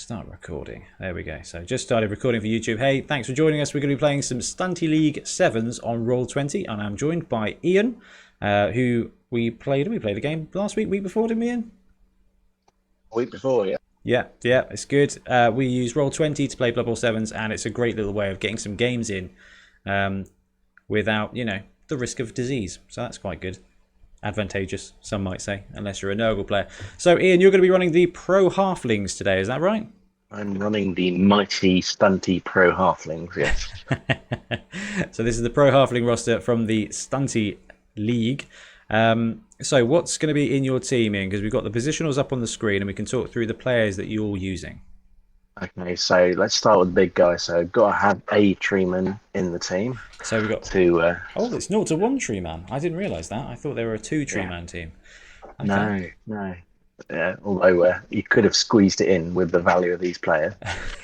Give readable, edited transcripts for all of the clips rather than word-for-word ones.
Start recording. There we go. So just started recording for YouTube. Hey, thanks for joining us. We're going to be playing some Stuny Leeg 7s on Roll20, and I'm joined by Ian, who we played a game last week before, didn't we, Ian? Week before, yeah. Yeah, it's good. We use Roll20 to play Blood Bowl 7s, and it's a great little way of getting some games in without, the risk of disease. So that's quite good. Advantageous, some might say, unless you're a Nurgle player. So, Ian, you're going to be running the Pro Halflings today, is that right? I'm running the mighty, stunty Pro Halflings, yes. So this is the Pro Halfling roster from the Stuny Leeg. So what's going to be in your team, Ian? Because we've got the positionals up on the screen, and we can talk through the players that you're using. Okay, so let's start with the big guy. So got to have a treeman in the team. So we've got two. Oh, it's 0 to 1 tree man. I didn't realise that. I thought they were a 2 tree man team. Okay. No. Yeah, although you could have squeezed it in with the value of these players.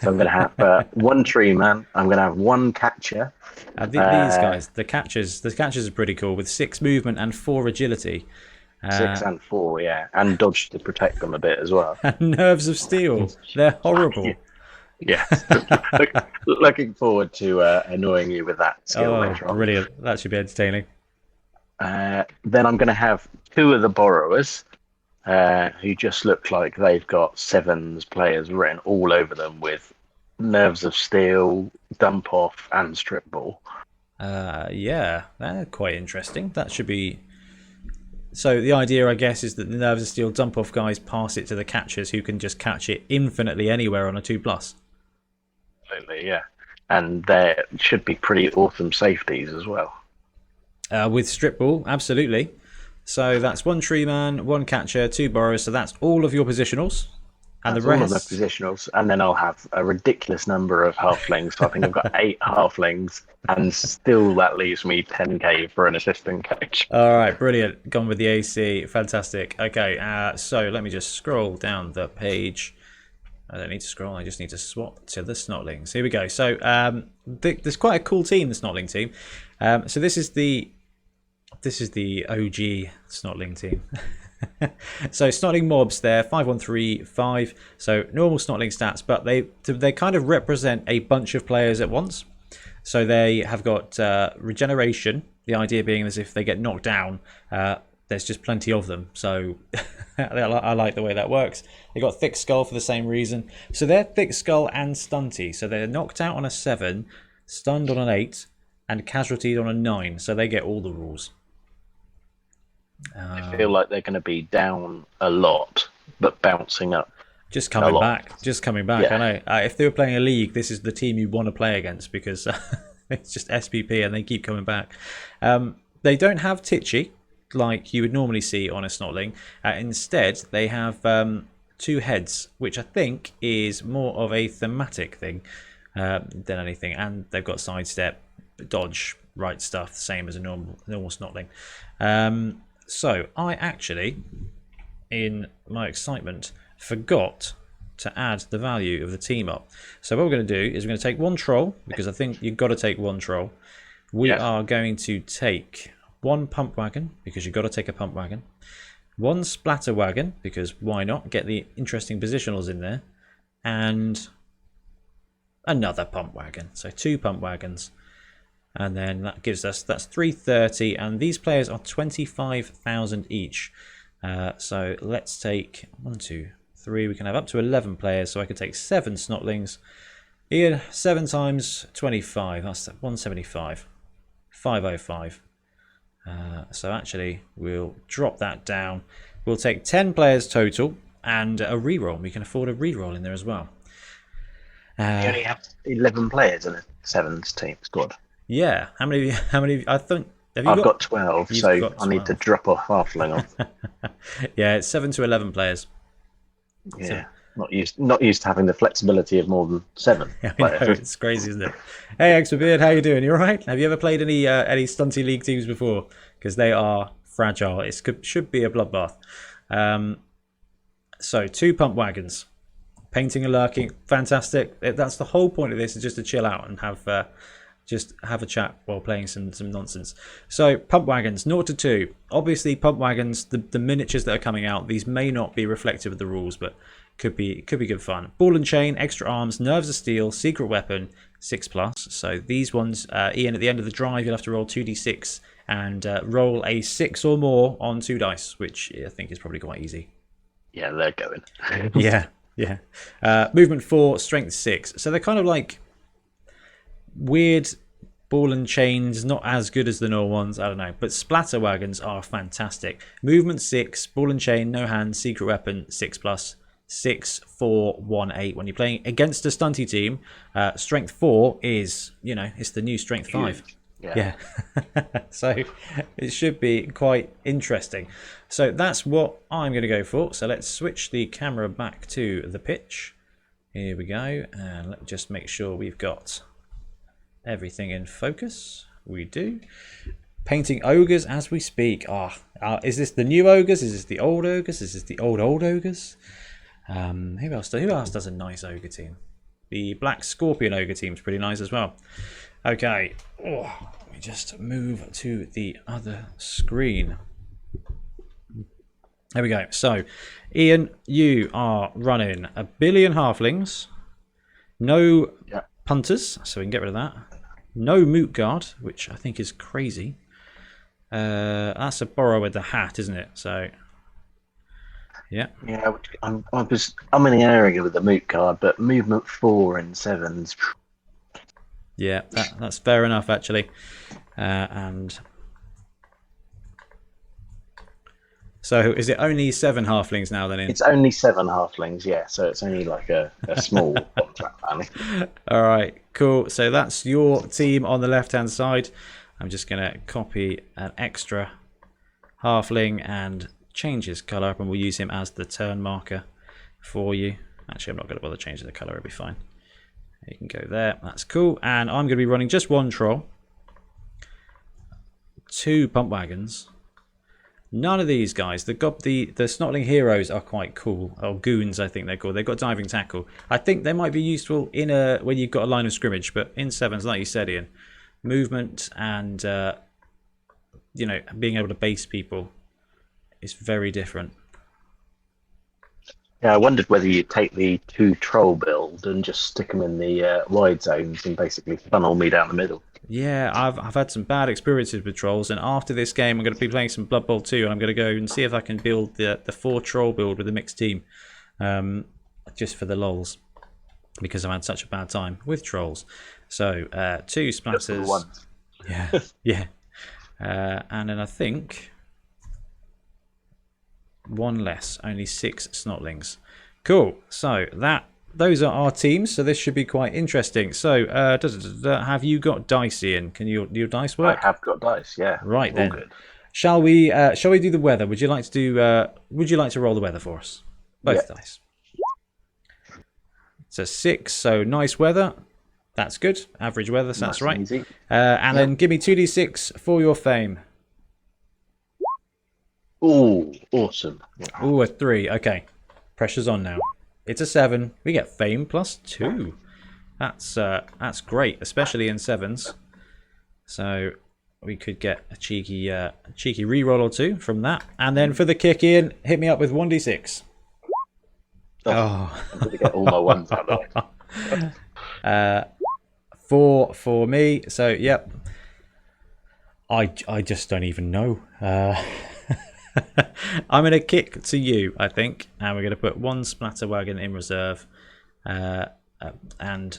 So I'm going to have one tree man. I'm going to have one catcher. These guys, the catchers are pretty cool with 6 movement and 4 agility. 6 and 4, yeah, and dodge to protect them a bit as well. And nerves of steel. They're horrible. Yes. Looking forward to annoying you with that skill later on. Brilliant. That should be entertaining. Then I'm going to have 2 of the borrowers who just look like they've got 7s players written all over them with nerves of steel, dump off, and strip ball. Yeah, they're quite interesting. That should be... So the idea, I guess, is that the nerves of steel dump off guys pass it to the catchers who can just catch it infinitely anywhere on a 2+. Absolutely, yeah. And there should be pretty awesome safeties as well. With strip ball, absolutely. So that's 1 tree man, 1 catcher, 2 borrowers. So that's all of your positionals. And that's the rest... all of the positionals. And then I'll have a ridiculous number of halflings. So I think I've got 8 halflings. And still that leaves me 10k for an assistant coach. All right, brilliant. Gone with the AC. Fantastic. Okay, so let me just scroll down the page. I don't need to scroll. I just need to swap to the Snotlings. Here we go. So there's quite a cool team, the Snotling team. So this is the OG Snotling team. So Snotling mobs, they're 5135. So normal Snotling stats, but they kind of represent a bunch of players at once. So they have got regeneration. The idea being as if they get knocked down, there's just plenty of them. So I like the way that works. They got thick skull for the same reason. So they're thick skull and stunty. So they're knocked out on a 7, stunned on an 8, and casualtied on a 9. So they get all the rules. I feel like they're going to be down a lot, but bouncing up. Just coming back. Yeah. I know. If they were playing a league, this is the team you want to play against because it's just SPP and they keep coming back. They don't have Titchy like you would normally see on a Snotling. Instead, they have 2 heads, which I think is more of a thematic thing than anything. And they've got sidestep, dodge, right stuff, same as a normal Snotling. So I actually, in my excitement, forgot to add the value of the team up. So what we're going to do is we're going to take 1 troll, because I think you've got to take 1 troll. We are going to take 1 pump wagon, because you've got to take a pump wagon. 1 splatter wagon, because why not? Get the interesting positionals in there. And another pump wagon. So 2 pump wagons. And then that gives us, that's 330. And these players are 25,000 each. So let's take 1, 2, 3. We can have up to 11 players, so I can take 7 Snotlings. Ian, 7 times 25. That's 175. 505. So actually, we'll drop that down. We'll take 10 players total and a reroll. We can afford a reroll in there as well. You only have 11 players in a 7s team squad. Yeah. How many? I think. I've got 12, so 12. I need to drop off halfling off. Yeah, it's 7 to 11 players. Yeah, so, not used to having the flexibility of more than 7 players. I know, it's crazy, isn't it? Hey, X for Beard, how you doing? You all right? Have you ever played any Stuny Leeg teams before? Because they are fragile. It should be a bloodbath. So 2 pump wagons, painting and lurking, fantastic. That's the whole point of this, is just to chill out and have a chat while playing some nonsense. So pump wagons 0 to 2. Obviously pump wagons, the miniatures that are coming out, these may not be reflective of the rules, but Could be good fun. Ball and chain, extra arms, nerves of steel, secret weapon, 6+. So these ones, Ian, at the end of the drive, you'll have to roll 2d6 and roll a 6 or more on 2 dice, which I think is probably quite easy. Yeah, they're going. Yeah. Movement 4, strength 6. So they're kind of like weird ball and chains, not as good as the normal ones, I don't know. But splatter wagons are fantastic. Movement 6, ball and chain, no hands, secret weapon, 6+. 6, 4, 1, 8. When you're playing against a stunty team, strength 4 is, it's the new strength 5. Yeah. So it should be quite interesting. So that's what I'm going to go for. So let's switch the camera back to the pitch. Here we go. And let's just make sure we've got everything in focus. We do. Painting ogres as we speak. Is this the new ogres? Is this the old ogres? Is this the old ogres? Who else does a nice ogre team? The Black Scorpion ogre team's pretty nice as well. Okay, let me just move to the other screen. There we go. So, Ian, you are running 1 billion halflings. No punters, so we can get rid of that. No moot guard, which I think is crazy. That's a borrow with the hat, isn't it? So. Yeah, I'm in the area with the moot card, but movement 4 and 7s. Yeah, that's fair enough actually. And so, is it only 7 halflings now then? It's only 7 halflings, yeah. So it's only like a small contract family. All right, cool. So that's your team on the left-hand side. I'm just gonna copy an extra halfling and change his colour up, and we'll use him as the turn marker for you. Actually, I'm not going to bother changing the colour, it'll be fine. You can go there, that's cool. And I'm going to be running just 1 troll, 2 pump wagons. None of these guys, the Snotling heroes are quite cool, or goons I think they're called. They've got diving tackle. I think they might be useful in when you've got a line of scrimmage, but in 7s, like you said, Ian, movement and being able to base people is very different. Yeah, I wondered whether you'd take the 2 troll build and just stick them in the wide zones and basically funnel me down the middle. Yeah, I've had some bad experiences with trolls, and after this game I'm going to be playing some Blood Bowl 2, and I'm going to go and see if I can build the 4 troll build with a mixed team, just for the lols, because I've had such a bad time with trolls. So 2 splatters. Yeah. And then I think 1 less, only 6 Snotlings. Cool. So those are our teams. So this should be quite interesting. So have you got dice, Ian? Can your dice work? I have got dice. Yeah. Right then. Good. Shall we do the weather? Would you like to roll the weather for us? Both dice. It's a 6. So nice weather. That's good. Average weather. So that's right. Easy. And then give me 2d6 for your fame. Oh, awesome. Oh, a 3. Okay. Pressure's on now. It's a 7. We get fame +2. That's great, especially in 7s. So we could get a cheeky reroll or 2 from that. And then for the kick in, hit me up with 1d6. Oh. I'm going to get all my ones out of it. 4 for me. So, yep. I just don't even know. I'm going to kick to you, I think, and we're going to put 1 splatter wagon in reserve, and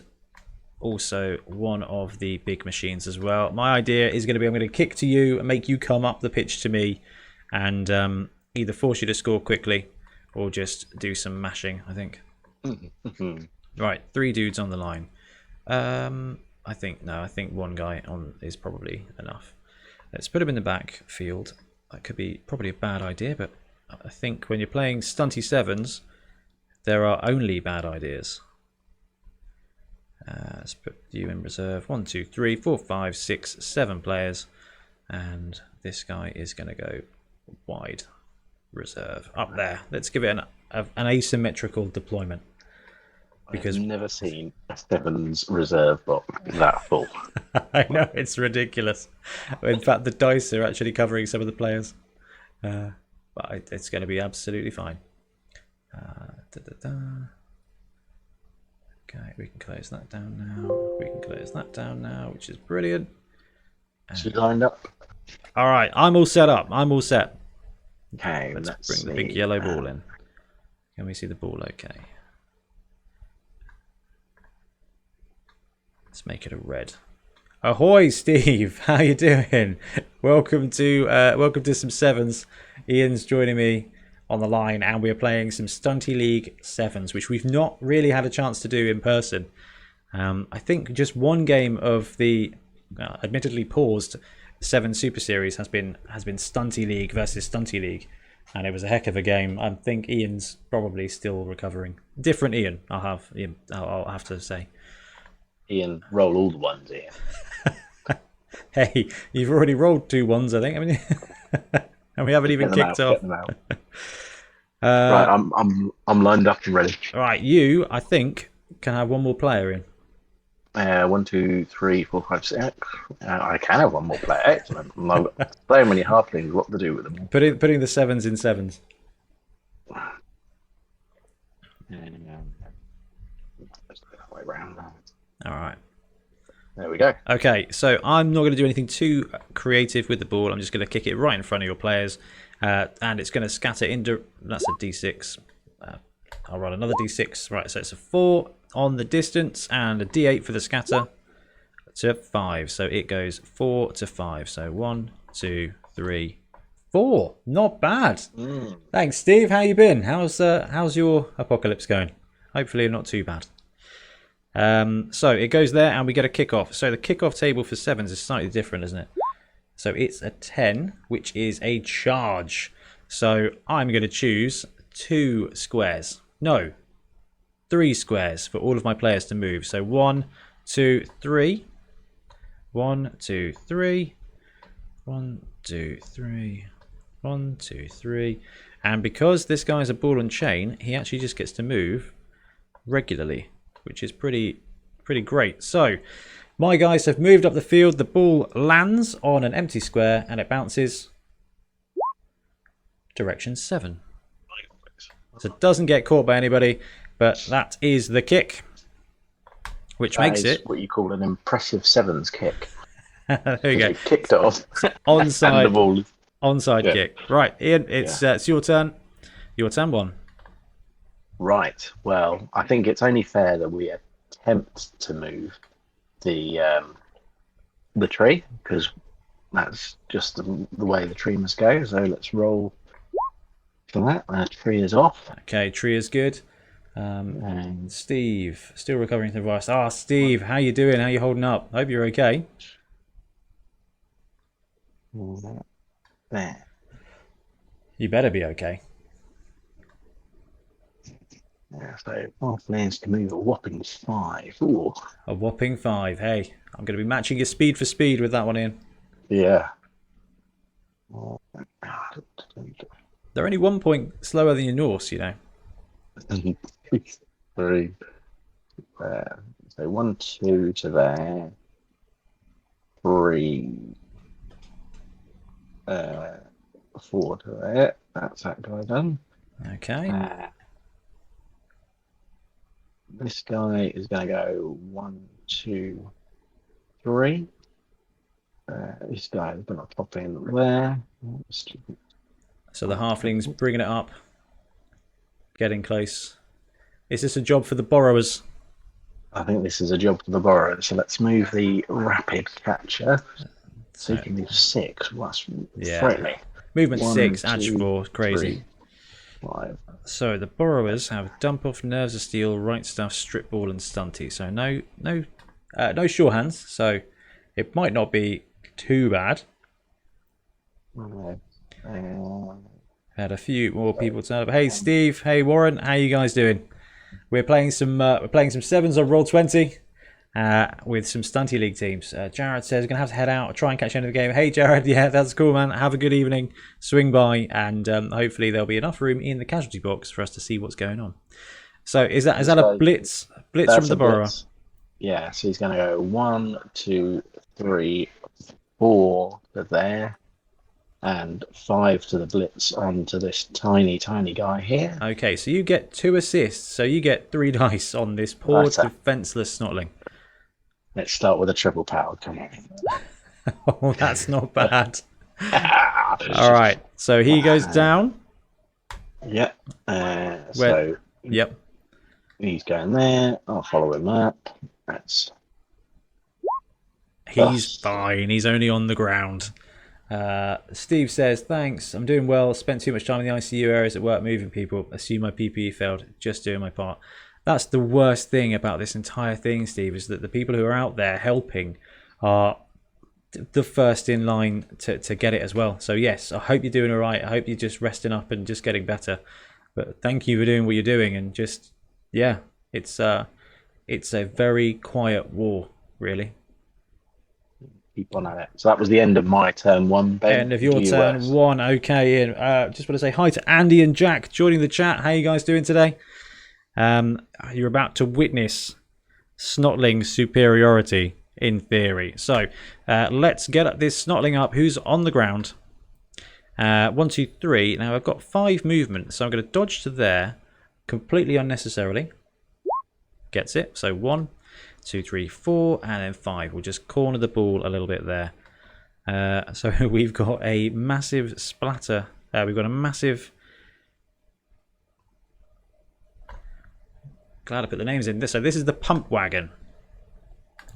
also 1 of the big machines as well. My idea is going to be I'm going to kick to you and make you come up the pitch to me, and either force you to score quickly or just do some mashing, I think. Right, 3 dudes on the line. I think 1 guy on is probably enough. Let's put him in the back field. That could be probably a bad idea, but I think when you're playing stunty 7s, there are only bad ideas. Let's put you in reserve. 1, 2, 3, 4, 5, 6, 7 players, and this guy is going to go wide reserve up there. Let's give it an asymmetrical deployment. Because I've never seen a 7's reserve box that full. I know, it's ridiculous. In fact, the dice are actually covering some of the players. But it's going to be absolutely fine. Okay, we can close that down now. We can close that down now, which is brilliant. She's lined up. All right, I'm all set up. I'm all set. Okay, Let's bring the big yellow ball in. Can we see the ball okay? Let's make it a red. Ahoy, Steve! How you doing? Welcome to some sevens. Ian's joining me on the line, and we're playing some Stuny Leeg sevens, which we've not really had a chance to do in person. I think just one game of the admittedly paused 7 Super Series has been Stuny Leeg versus Stuny Leeg, and it was a heck of a game. I think Ian's probably still recovering. Different Ian, I'll have to say. Ian, roll all the ones, Ian. Hey, you've already rolled 2 ones, I think. I mean, and we haven't even kicked off. Right, I'm lined up and ready. All right, you, I think, can have one more player in. 1, 2, 3, 4, 5, 6. I can have one more player. Excellent. I've got so many halflings. What to do with them? Putting the sevens in sevens. Let's go that way around now. All right. There we go. Okay, so I'm not going to do anything too creative with the ball. I'm just going to kick it right in front of your players, and it's going to scatter into. That's a d6. I'll roll another d6. Right, so it's a 4 on the distance and a d8 for the scatter to 5. So it goes 4 to 5. So 1, 2, 3, 4. Not bad. Thanks, Steve. How you been? How's your apocalypse going? Hopefully not too bad. So it goes there, and we get a kickoff. So the kickoff table for sevens is slightly different, isn't it? So it's a 10, which is a charge. So I'm going to choose 2 squares. No, 3 squares for all of my players to move. So 1, 2, 3. 1, 2, 3. 1, 2, 3. 1, 2, 3. And because this guy's a ball and chain, he actually just gets to move regularly, which is pretty great. So my guys have moved up the field. The ball lands on an empty square and it bounces direction 7. So it doesn't get caught by anybody, but that is the kick, which makes it what you call an impressive sevens kick. There you go. Kicked it off. Onside, and the ball. onside kick. Right, Ian, it's your turn. Your turn 1. Right. Well, I think it's only fair that we attempt to move the tree, because that's just the way the tree must go. So let's roll for that. Tree is off. Okay, tree is good. And Steve, still recovering from the virus. Steve, how you doing? How you holding up? Hope you're okay. There. You better be okay. Yeah, so halflings can move a whopping 5. Ooh. A whopping 5. Hey, I'm going to be matching your speed for speed with that one, Ian. Yeah. They're only 1 point slower than your Norse, you know. 3. So 1, 2 to there. 3. 4 to there. That's that guy done. Okay. This guy is going to go 1, 2, 3. This guy is going to pop in there. So the halflings bringing it up, getting close. Is this a job for the borrowers? I think this is a job for the borrowers. So let's move the rapid catcher. So you can move 6. Well, that's threatening. Movement 1, 6, 2, edge 4, crazy. 3, 5. So the borrowers have dump off, nerves of steel, right stuff, strip ball, and stunty. So no sure hands. So it might not be too bad. Had a few more people turn up. Hey Steve, hey Warren, how you guys doing? We're playing some sevens on Roll20 with some Stuny Leeg teams. Jared says gonna have to head out, try and catch the end of the game. Hey Jared, yeah, that's cool, man. Have a good evening. Swing by, and hopefully there'll be enough room in the casualty box for us to see what's going on. So is that a blitz from the borrower? Blitz. Yeah, so he's gonna go 1, 2, 3, 4 to there. and 5 to the blitz onto this tiny guy here. Okay, so you get 2 assists, so you get 3 dice on this poor Right, defenseless Snotling. let's start with a triple power. Come on. Oh, that's not bad. All right, so he goes down. Yep. So Yep. he's going there. I'll follow him up. He's fine. He's only on the ground. Steve says, thanks. I'm doing well. Spent too much time in the ICU areas at work moving people. Assume my PPE failed. Just doing my part. That's the worst thing about this entire thing, Steve, is that the people who are out there helping are the first in line to get it as well. So yes, I hope you're doing all right. I hope you're just resting up and just getting better. But thank you for doing what you're doing, and just it's a very quiet war, really. Keep on at it. So that was the end of my turn 1, Ben. End of your turn 1. Okay, Ian. Just want to say hi to Andy and Jack joining the chat. How you guys doing today? You're about to witness Snotling superiority in theory. So let's get this Snotling up who's on the ground. 1, 2, 3. Now I've got 5 movement, so I'm going to dodge to there completely unnecessarily. Gets it. So 1, 2, 3, 4, and then 5. We'll just corner the ball a little bit there. So we've got a massive splatter. We've got a massive... Glad I put the names in. So this is the pump wagon.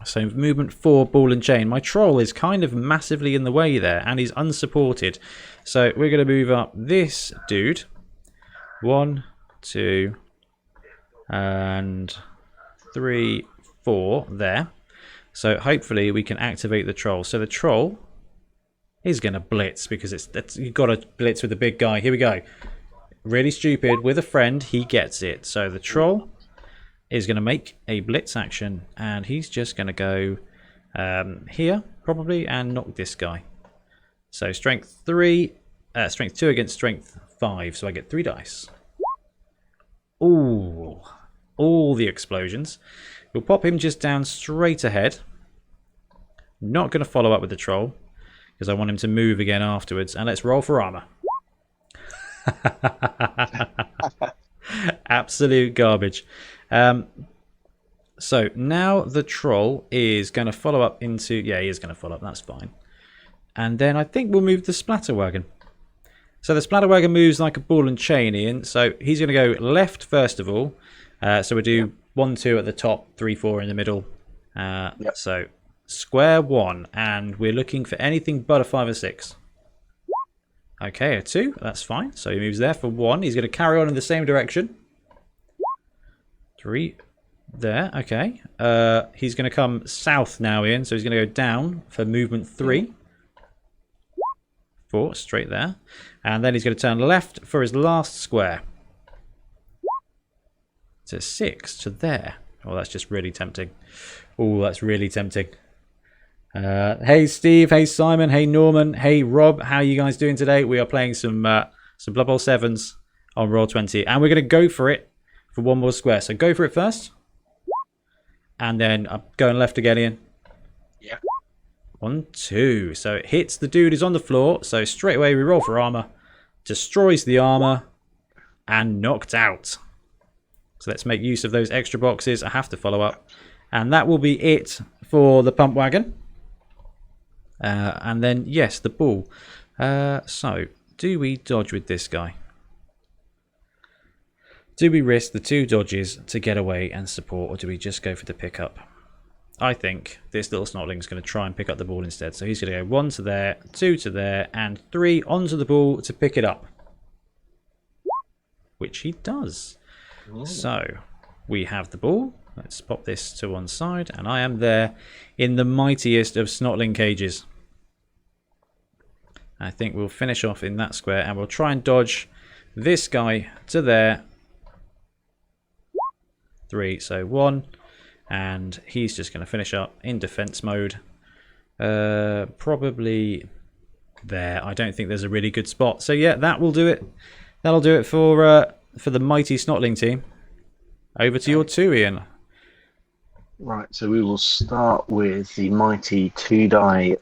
So movement 4, ball and chain. My troll is kind of massively in the way there, and he's unsupported. So we're going to move up this dude. 1, 2, and 3, 4 there. So hopefully we can activate the troll. So the troll is going to blitz because you've got to blitz with the big guy. Here we go. Really stupid. With a friend, he gets it. So the troll is going to make a blitz action, and he's just going to go here probably and knock this guy. So strength 2 against strength 5. So I get 3 dice. Ooh, all the explosions. We'll pop him just down straight ahead. Not going to follow up with the troll because I want him to move again afterwards. And let's roll for armor. Absolute garbage. So now the troll is going to follow up into... Yeah, he is going to follow up. That's fine. And then I think we'll move the splatter wagon. So the splatter wagon moves like a ball and chain, Ian. So he's going to go left first of all. So we'll do 1, 2 at the top, 3, 4 in the middle. So square 1, and we're looking for anything but a 5 or 6. Okay, a 2, that's fine. So he moves there for 1. He's going to carry on in the same direction. 3 there, okay. He's going to come south now, Ian. So he's going to go down for movement 3. 4, straight there. And then he's going to turn left for his last square. To 6, to there. Oh, that's just really tempting. Oh, that's really tempting. Hey, Steve. Hey, Simon. Hey, Norman. Hey, Rob. How are you guys doing today? We are playing some Blood Bowl 7s on Roll20. And we're going to go for it for 1 more square. So go for it first. And then I'm going left again, Ian. Yeah. 1, 2. So it hits the dude who's on the floor. So straight away we roll for armor. Destroys the armor. And knocked out. So let's make use of those extra boxes. I have to follow up. And that will be it for the pump wagon. And then, yes, the ball. So, do we dodge with this guy? Do we risk the 2 dodges to get away and support, or do we just go for the pickup? I think this little Snotling is going to try and pick up the ball instead. So he's going to go 1 to there, 2 to there, and 3 onto the ball to pick it up. Which he does. Ooh. So, we have the ball. Let's pop this to one side, and I am there in the mightiest of Snotling cages. I think we'll finish off in that square, and we'll try and dodge this guy to there. 3, so 1, and he's just going to finish up in defense mode. Probably there. I don't think there's a really good spot. So yeah, that will do it. That'll do it for the mighty Snotling team. Over to your 2, Ian. Right, so we will start with the mighty 2-die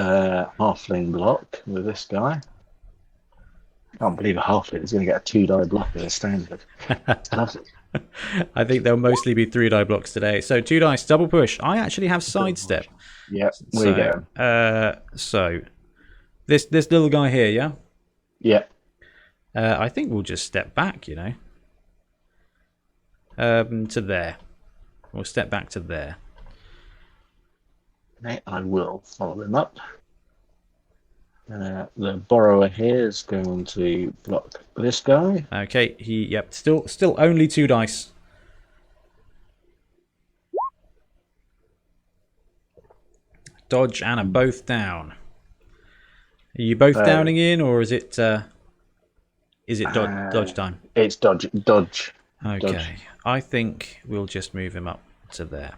halfling block with this guy. Can't believe a halfling is going to get a 2-die block as a standard. Lovely. I think there'll mostly be 3-die blocks today. So 2 dice, double push. I actually have sidestep. Yep, where you going? So this little guy here, yeah? Yeah. I think we'll just step back, you know. To there. We'll step back to there. Okay, I will follow him up. The borrower here is going to block this guy. Okay, still only 2 dice. Dodge and are both down. Are you both downing in, or is it dodge time? It's dodge. Okay, Dodge. I think we'll just move him up to there.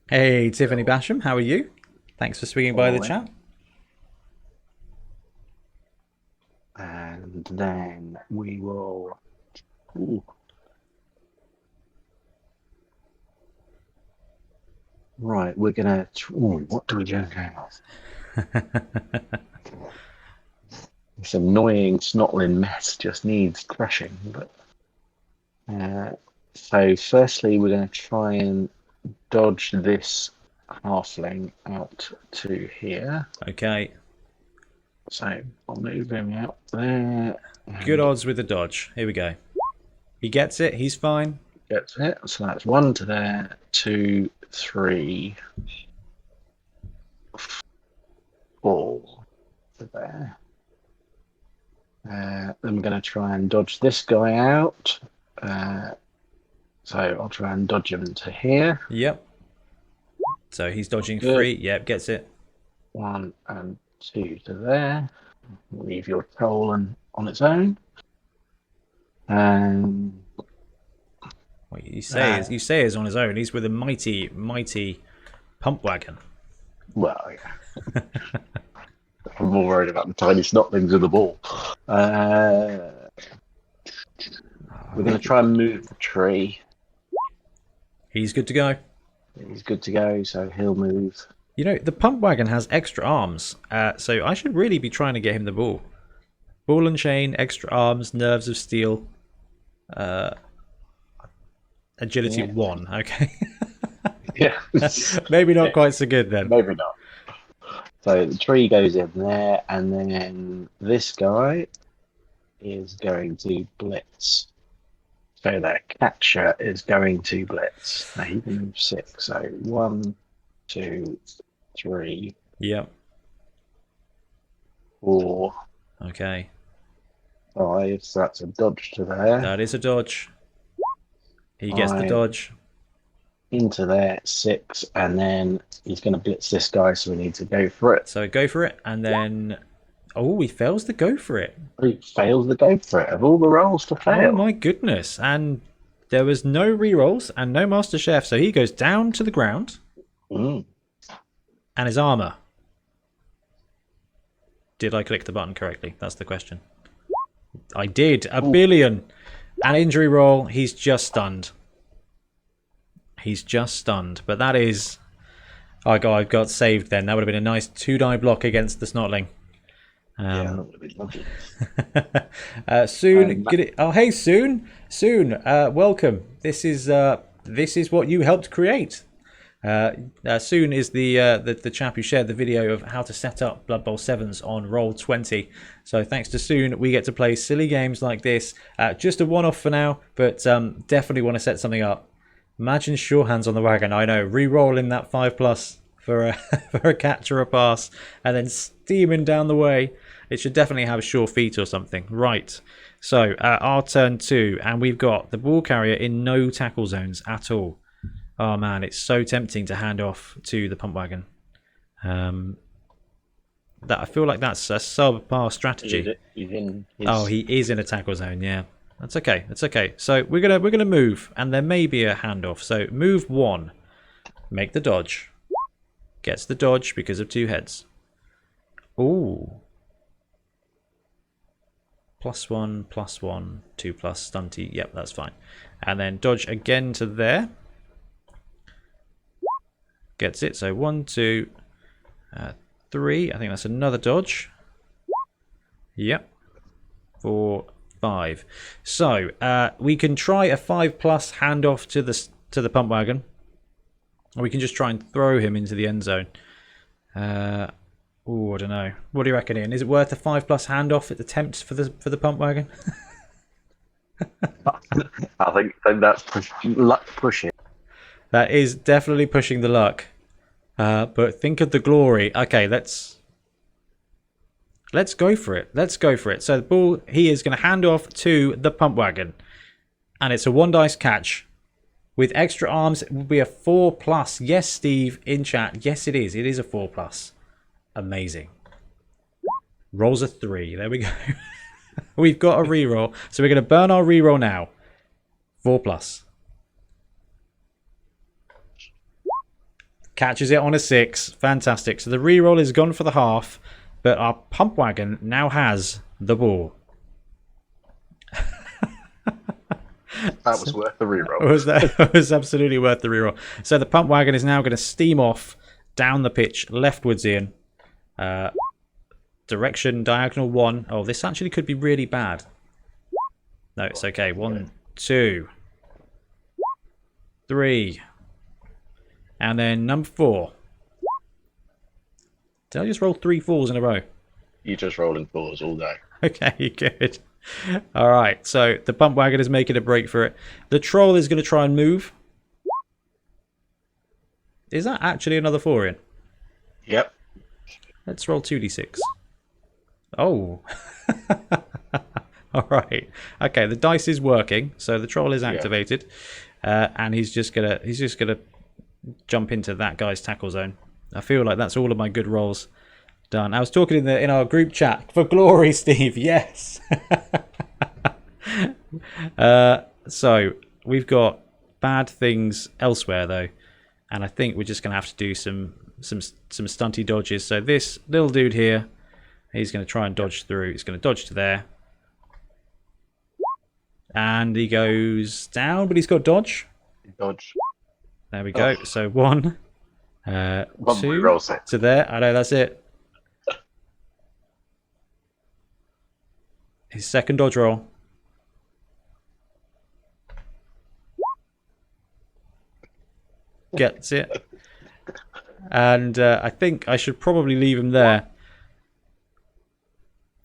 Hey, Tiffany Basham, how are you? Thanks for swinging by the chat. And then we will... Ooh. Right, we're going to... What do we do now? This annoying Snotling mess just needs crushing. But so firstly, we're going to try and dodge this halfling out to here. Okay. So I'll move him out there. Good odds with the dodge. Here we go. He gets it. He's fine. Gets it. So that's 1 to there, 2, 3, 4 to there. Then we're going to try and dodge this guy out. So I'll try and dodge him to here. Yep. So he's dodging 3. Yep, gets it. 1 and 2 to there. Leave your troll on its own. What you say is on his own. He's with a mighty pump wagon. Well, yeah. I'm more worried about the tiny snotlings with the ball. We're going to try and move the tree. He's good to go. He's good to go, so he'll move. You know, the pump wagon has extra arms, so I should really be trying to get him the ball. Ball and chain, extra arms, nerves of steel, agility 1. Okay. Yeah. Maybe not quite so good then. Maybe not. So the tree goes in there, and then this guy is going to blitz. So that catcher is going to blitz. Now he can move 6. So 1, 2, 3. Yep. 4. Okay. 5. So that's a dodge to there. That is a dodge. He gets the dodge. Into there, 6, and then he's going to blitz this guy, so we need to go for it. So go for it, and then... Oh, he fails to go for it. He fails to go for it, of all the rolls to fail. Oh my goodness. And there was no re-rolls and no Master Chef, so he goes down to the ground. Mm. And his armor. Did I click the button correctly? That's the question. I did. A billion. An injury roll. He's just stunned. He's just stunned. But that is... I got saved then. That would have been a nice 2-die block against the Snotling. Yeah, that would have been lovely. Soon, get it. Oh, hey, Soon. Welcome. This is what you helped create. Soon is the chap who shared the video of how to set up Blood Bowl 7s on Roll20. So thanks to Soon, we get to play silly games like this. Just a one-off for now, but definitely want to set something up. Imagine sure hands on the wagon. I know, re-rolling that 5+ for a catch or a pass, and then steaming down the way. It should definitely have sure feet or something. Right. So our turn 2, and we've got the ball carrier in no tackle zones at all. Oh man, it's so tempting to hand off to the pump wagon. That I feel like that's a subpar strategy. Oh, he is in a tackle zone. Yeah, that's okay. That's okay. So we're gonna move, and there may be a handoff. So move 1, make the dodge. Gets the dodge because of 2 heads. Ooh. +1, +1, 2+ stunty. Yep, that's fine. And then dodge again to there. Gets it. So 1, 2, 3. I think that's another dodge. Yep. 4, 5. So we can try a 5+ handoff to the pump wagon, or we can just try and throw him into the end zone. I don't know. What do you reckon, Ian? Is it worth a 5+ handoff at attempt for the pump wagon? I think that's luck pushing. That is definitely pushing the luck. But think of the glory. Okay, let's go for it. Let's go for it. So the ball, he is going to hand off to the pump wagon. And it's a 1 dice catch. With extra arms, it will be a 4+. Yes, Steve, in chat. Yes, it is. It is a 4+. Amazing. Rolls a 3. There we go. We've got a reroll. So we're going to burn our reroll now. 4+. Catches it on a 6. Fantastic. So the reroll is gone for the half. But our pump wagon now has the ball. That was worth the reroll. That was absolutely worth the reroll. So the pump wagon is now going to steam off down the pitch leftwards in. Direction diagonal 1. Oh, this actually could be really bad. No, it's okay. 1, 2, 3. And then number 4. Did I just roll 3 4s in a row? You're just rolling 4s all day. Okay, good. All right, so the pump wagon is making a break for it. The troll is going to try and move. Is that actually another 4 in? Yep. Let's roll 2d6. Oh. All right. Okay, the dice is working, so the troll is activated, and he's just gonna jump into that guy's tackle zone. I feel like that's all of my good rolls done. I was talking in our group chat for glory, Steve. Yes. So we've got bad things elsewhere though, and I think we're just gonna have to do some stunty dodges. So this little dude here, he's gonna try and dodge through. He's gonna dodge to there, and he goes down, but he's got dodge. Dodge. There we go. So 1, 2 to there. I know, that's it. His second dodge roll. Gets it. And I think I should probably leave him there.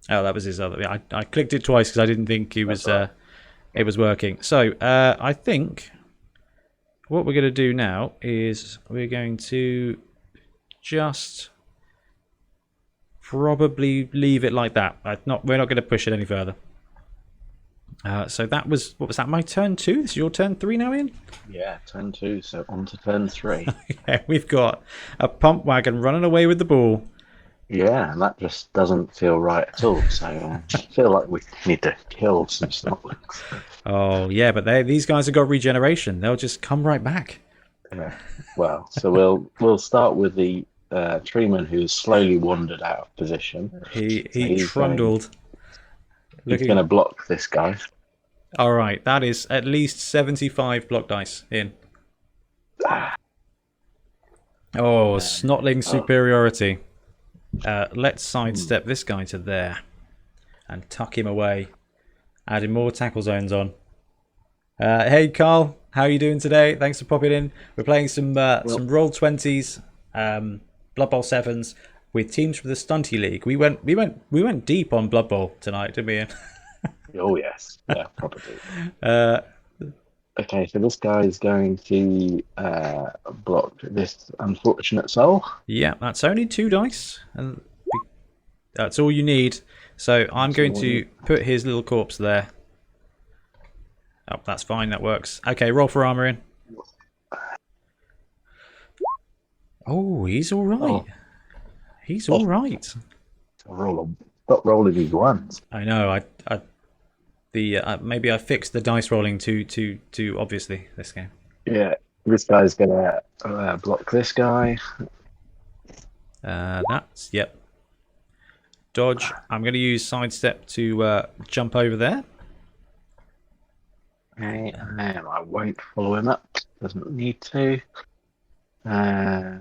Oh, that was his other. I clicked it twice because I didn't think it was working. So I think what we're going to do now is we're going to just probably leave it like that. We're not going to push it any further. So that was, what was that? My turn 2. This is your turn 3 now, Ian. Yeah, turn 2. So on to turn 3. Yeah, we've got a pump wagon running away with the ball. Yeah, and that just doesn't feel right at all. So I feel like we need to kill some Snotlings. Oh yeah, but these guys have got regeneration. They'll just come right back. Yeah. Well, so we'll start with the treeman who's slowly wandered out of position. He trundled. He's going to block this guy. All right, that is at least 75 block dice in. Oh, Snotling superiority. Let's sidestep this guy to there and tuck him away, adding more tackle zones on. Hey Carl, how are you doing today? Thanks for popping in. We're playing some Roll20s, Blood Bowl 7s with teams from the Stuny Leeg. We went deep on Blood Bowl tonight, didn't we, Ian? Oh yes, yeah, probably. Okay, so this guy is going to block this unfortunate soul. Yeah, that's only 2 dice, and that's all you need. So I'm going to put his little corpse there. Oh, that's fine, that works. Okay, roll for armor in. Oh, he's all right. Oh. He's all right. Stop rolling these ones. I know. Maybe I fixed the dice rolling too obviously this game. Yeah, this guy's gonna block this guy. That's yep. Dodge. I'm going to use sidestep to jump over there. Okay, and then I won't follow him up. Doesn't need to. Uh,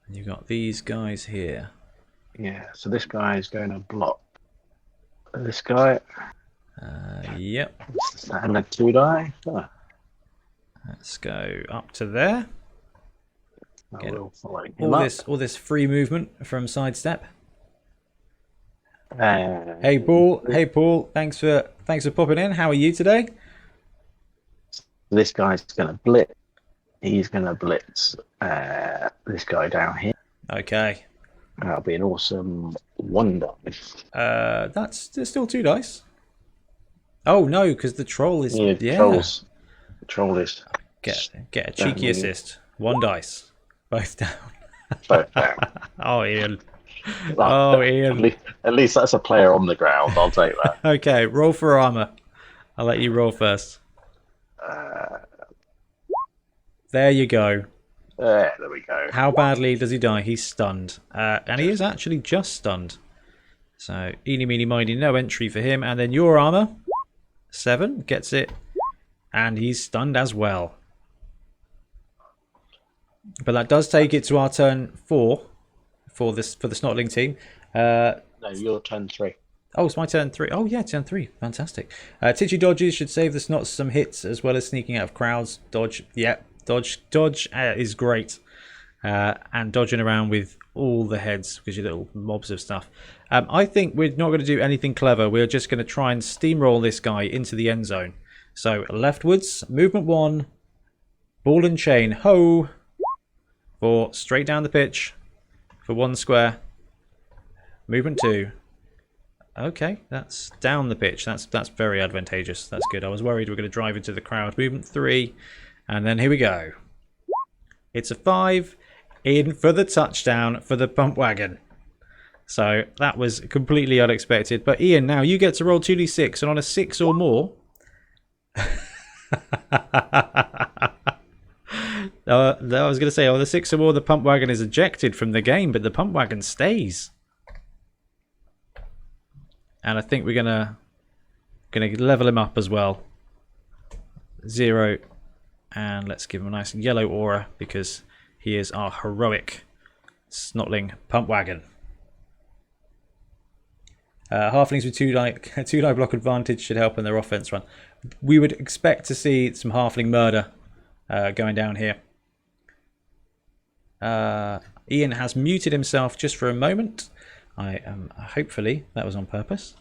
You've got these guys here. yeah, so this guy is going to block this guy. Yep. And a 2 die. Oh, Let's go up to there. I will follow him All up. this free movement from sidestep. Hey Paul. Hey Paul. Thanks for popping in. How are you today? This guy's going to blitz. He's going to blitz this guy down here. Okay. That'll be an awesome 1 die. There's still 2 dice. Oh no, because the troll is The troll is get a cheeky assist. 1 dice. Both down. both down. Oh Ian. Oh Ian. At least that's a player on the ground. I'll take that. Okay, roll for armor. I'll let you roll first. There you go. There we go. How badly does he die? He's stunned. And he is actually just stunned. So, eeny, meeny, miny, no entry for him. And then your armor. 7 gets it. And he's stunned as well. But that does take it to our turn 4 for the Snotling team. No, your turn 3. Oh, it's my turn 3. Oh, yeah, turn 3. Fantastic. Titchy dodges should save the Snots some hits as well as sneaking out of crowds. Dodge. Yep. Dodge is great. And dodging around with all the heads because you little mobs of stuff. I think we're not going to do anything clever. We're just going to try and steamroll this guy into the end zone. So leftwards, movement 1, ball and chain, ho, for straight down the pitch for 1 square. Movement 2. Okay, that's down the pitch. That's very advantageous. That's good. I was worried we were going to drive into the crowd. Movement 3, and then here we go. It's a 5 in for the touchdown for the pump wagon. So that was completely unexpected. But Ian, now you get to roll 2d6, and on a 6 or more... I was going to say, on the 6 or more, the pump wagon is ejected from the game, but the pump wagon stays. And I think we're gonna level him up as well. 0, and let's give him a nice yellow aura because he is our heroic Snotling pump wagon. Halflings with 2 die block advantage should help in their offense run. We would expect to see some halfling murder going down here. Ian has muted himself just for a moment. Hopefully that was on purpose.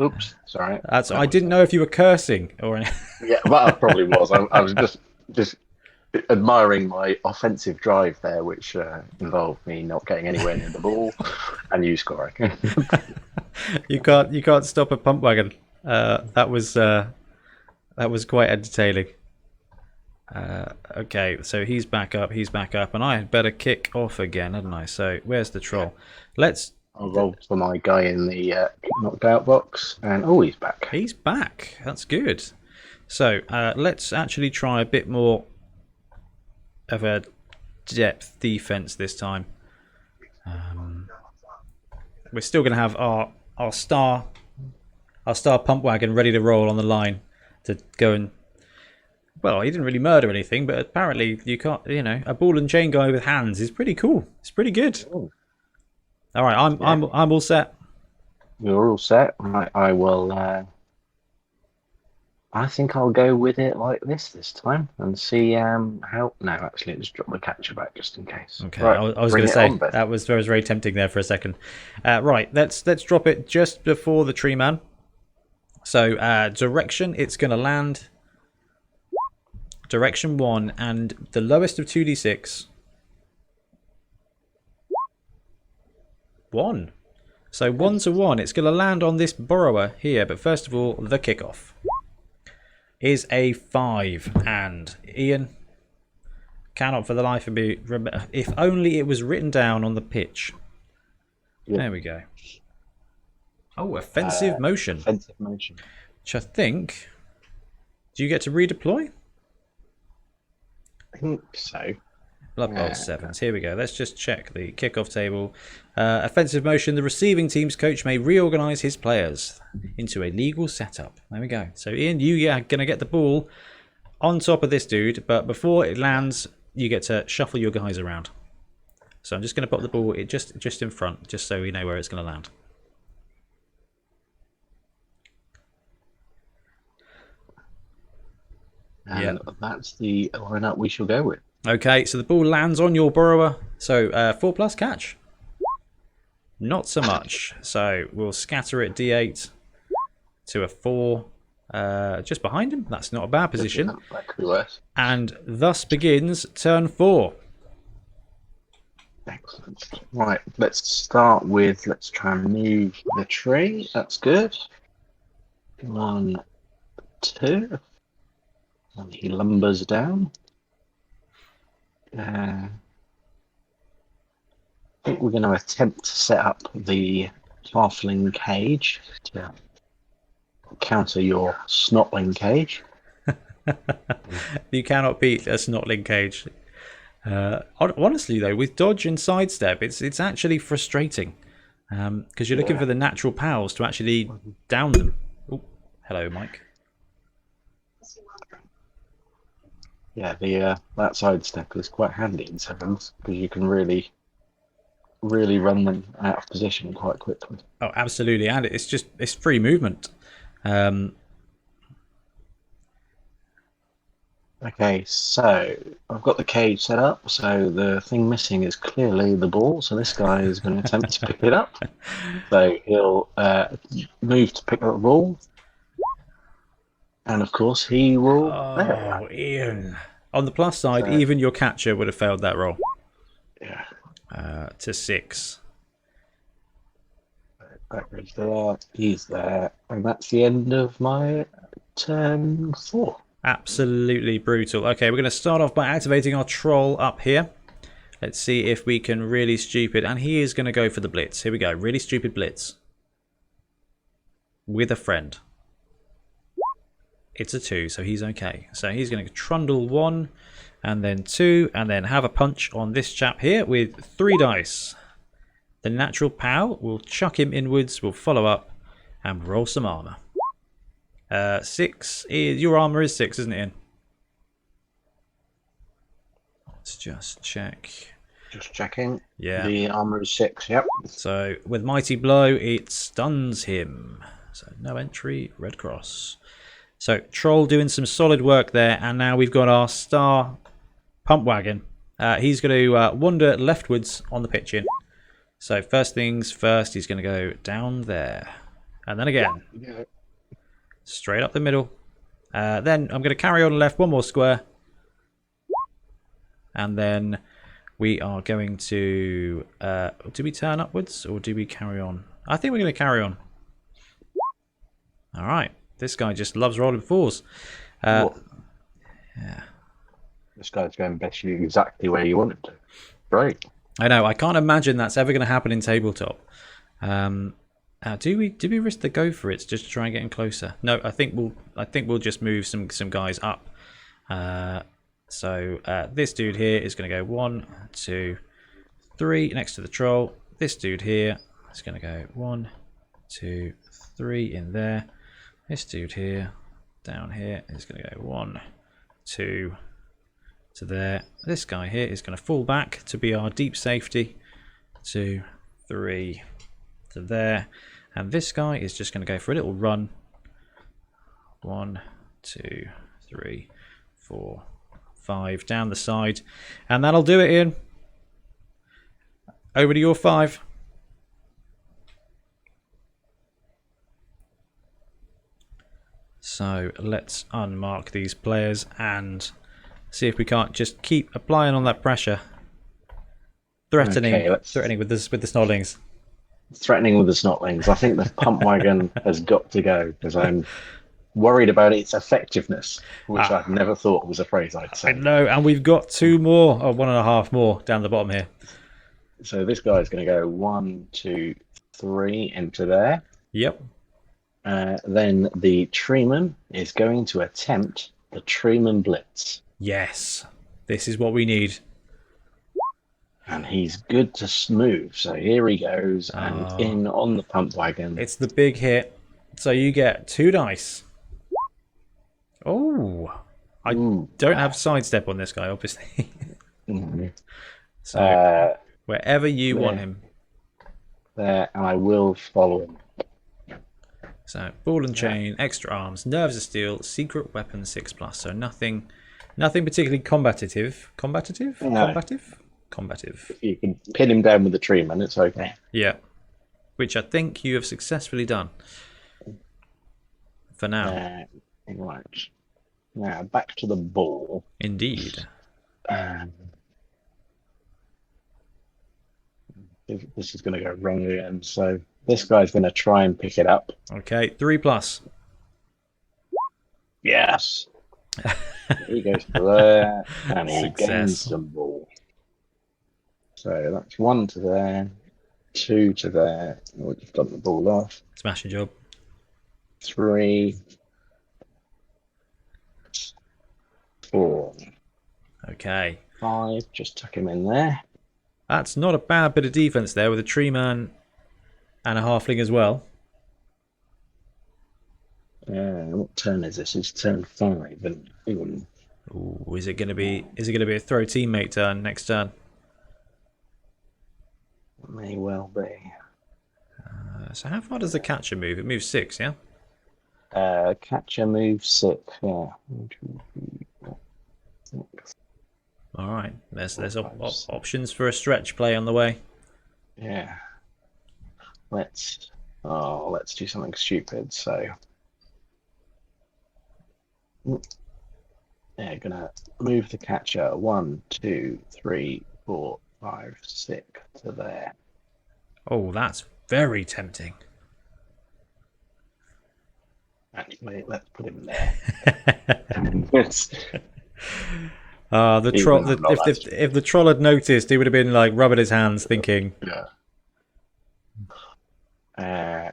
Oops, sorry. I didn't know if you were cursing or anything. Yeah, well, I probably was. I was just admiring my offensive drive there, which involved me not getting anywhere near the ball and you scoring. You can't stop a pump wagon. That was quite entertaining. Okay, so he's back up, and I had better kick off again, hadn't I? So where's the troll? I'll roll for my guy in the knocked out box, and he's back. He's back. That's good. So let's actually try a bit more of a depth defense this time. We're still going to have our star pump wagon ready to roll on the line to go and. Well, he didn't really murder anything, but apparently you can't. A ball and chain guy with hands is pretty cool. It's pretty good. Ooh. All right, I'm all set. You're all set. Right, I will. I think I'll go with it like this time and see how. No, actually, let's drop the catcher back just in case. Okay, right, I was going to say that was very tempting there for a second. Right, let's drop it just before the tree man. So direction, it's going to land. Direction 1 and the lowest of 2d6. 1. So 1 to 1. It's going to land on this borrower here. But first of all, the kickoff is a 5. And Ian cannot for the life of me remember. If only it was written down on the pitch. Yep. There we go. Oh, offensive motion. Offensive motion. Which I think... Do you get to redeploy? I think so. Blood Bowl 7s. Here we go. Let's just check the kickoff table. Offensive motion. The receiving team's coach may reorganize his players into a legal setup. There we go. So, Ian, you are going to get the ball on top of this dude, but before it lands, you get to shuffle your guys around. So I'm just going to put the ball just in front, just so we know where it's going to land. And that's the lineup we shall go with. Okay, so the ball lands on your borrower. So 4+ catch. Not so much. So we'll scatter it D8 to a 4. Just behind him. That's not a bad position. That could be worse. And thus begins turn 4. Excellent. Right, let's try and move the tree. That's good. 1, 2. And he lumbers down. I think we're going to attempt to set up the halfling cage to counter your snotling cage. You cannot beat a Snotling cage. Honestly, though, with dodge and sidestep, it's actually frustrating because you're looking for the natural pals to actually down them. Oh, hello, Mike. Yeah, that sidestep is quite handy in sevens because you can really run them out of position quite quickly. Oh, absolutely, and it's free movement. Okay, so I've got the cage set up. So the thing missing is clearly the ball. So this guy is going to attempt to pick it up. So he'll move to pick up the ball. And of course, he will. Oh, Ian. On the plus side, even your catcher would have failed that roll. Yeah. To 6. That goes there. He's there, and that's the end of my turn 4. Absolutely brutal. Okay, we're going to start off by activating our troll up here. Let's see if we can really stupid. And he is going to go for the blitz. Here we go. Really stupid blitz. With a friend. It's a 2, so he's okay. So he's going to trundle 1, and then 2, and then have a punch on this chap here with 3 dice. The natural pal will chuck him inwards, will follow up, and roll some armor. 6 is your armor is 6, isn't it, Ian? Let's just check. Just checking. Yeah. The armor is 6. Yep. So with mighty blow, it stuns him. So no entry, red cross. So troll doing some solid work there, and now we've got our star pump wagon. He's going to wander leftwards on the pitch in. So first things first, he's going to go down there, and then again. Yeah. Straight up the middle. Then I'm going to carry on left 1 more square. And then we are going to... do we turn upwards or do we carry on? I think we're going to carry on. Alright. This guy just loves rolling 4s. Yeah. This guy's going basically exactly where you want him to. Great. I know. I can't imagine that's ever going to happen in tabletop. Do we risk the go for it just to try and get him closer? No, I think we'll just move some guys up. So this dude here is going to go 1, 2, 3 next to the troll. This dude here is going to go 1, 2, 3 in there. This dude here down here is going to go 1, 2 to there. This guy here is going to fall back to be our deep safety. 2, 3 to there. And this guy is just going to go for a little run. 1, 2, 3, 4, 5 down the side. And that'll do it, Ian. Over to your 5. So let's unmark these players and see if we can't just keep applying on that pressure. Threatening with the Snotlings. Threatening with the Snotlings. I think the pump wagon has got to go because I'm worried about its effectiveness, which I've never thought was a phrase I'd say. I know, and we've got 2 more, or 1.5 more down the bottom here. So this guy's going to go 1, 2, 3 into there. Yep. Then the treeman is going to attempt the treeman blitz. Yes, this is what we need. And he's good to move. So here he goes and in on the pump wagon. It's the big hit. So you get 2 dice. Oh, I don't have sidestep on this guy, obviously. Mhm. So wherever you want him. There, and I will follow him. So ball and chain, extra arms, nerves of steel, secret weapon 6+. So nothing particularly combative. Combative? No. Combative. If you can pin him down with the tree man, it's okay. Yeah. Which I think you have successfully done. For now. Right. Now back to the ball. Indeed. This is going to go wrong again. So this guy's going to try and pick it up. Okay, 3+. Yes. He goes to there, and he Success. gains some ball. So that's 1 to there, 2 to there. We've just got the ball off. Smashing job. 3, 4. Okay. 5. Just tuck him in there. That's not a bad bit of defense there with a tree man and a halfling as well. What turn is this? It's turn 5. And Ooh, is it going to be a throw teammate turn next turn? may well be. So how far does the catcher move? It moves 6, yeah? Catcher moves 6. Yeah. 1, 2, 3, 4, 6. All right. There's options for a stretch play on the way. Yeah. Let's do something stupid. So, yeah, gonna move the catcher 1, 2, 3, 4, 5, 6 to there. Oh, that's very tempting. Actually, let's put him there. The troll. If the troll had noticed, he would have been like rubbing his hands, thinking. Yeah.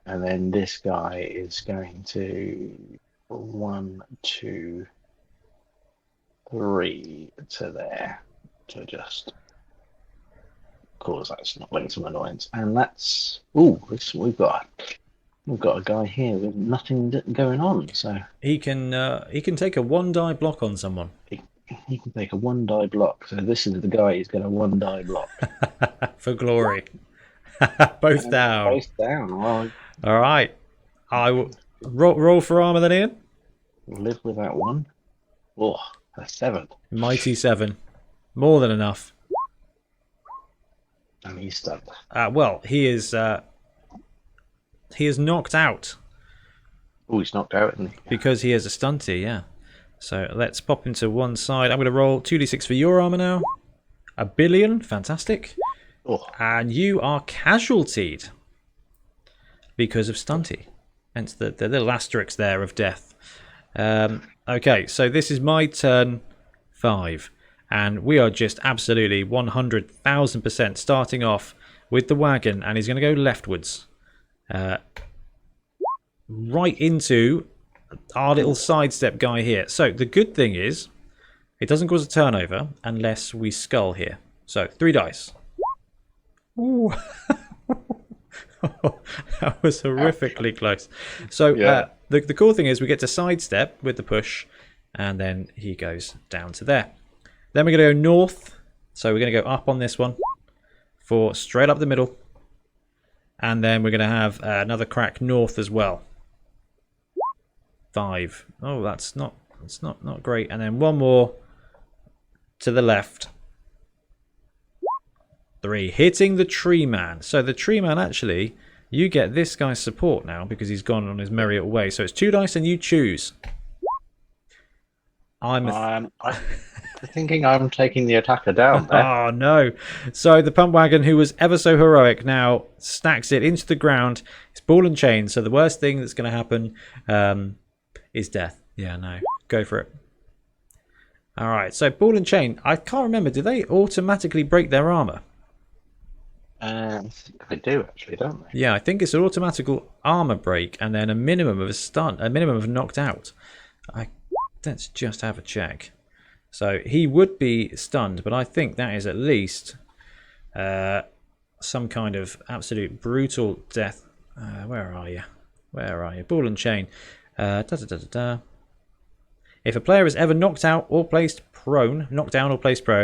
And then this guy is going to 1, 2, 3 to there to just cause that Snotling some annoyance. And that's we've got a guy here with nothing going on. So he can take a 1-die block on someone. He can take a 1-die block. So this is the guy who's going to 1-die block. For glory. Both down. Both down. Well, all right. I will roll for armor then, Ian. Live with that one. Oh, a 7. Mighty 7. More than enough. And he's stunned. Well, he is knocked out. Oh, he's knocked out, isn't he? Because he is a stunty, yeah. So let's pop him to one side. I'm going to roll 2d6 for your armor now. 1 billion. Fantastic. Oh. And you are casualtied because of stunty. Hence the little asterisk there of death. Okay, so this is my turn 5. And we are just absolutely 100,000% starting off with the wagon. And he's going to go leftwards. Right into our little sidestep guy here. So the good thing is it doesn't cause a turnover unless we skull here. So 3 dice. Ooh. That was horrifically close. So the cool thing is we get to sidestep with the push, and then he goes down to there. Then we're going to go north. So we're going to go up on this one for straight up the middle. And then we're going to have another crack north as well. 5. Oh, that's not great. And then one more to the left. 3. Hitting the tree man. So the tree man, actually, you get this guy's support now because he's gone on his merry little way. So it's 2 dice and you choose. I'm thinking I'm taking the attacker down there. Oh, no. So the pump wagon, who was ever so heroic, now stacks it into the ground. It's ball and chain. So the worst thing that's going to happen is death. Yeah, no. Go for it. All right. So ball and chain. I can't remember. Do they automatically break their armor? I think they do, actually, don't they? Yeah, I think it's an automatic armor break and then a minimum of a stun, a minimum of knocked out. Let's just have a check. So he would be stunned, but I think that is at least some kind of absolute brutal death. Where are you? Where are you? Ball and chain. If a player is ever knocked down or placed prone,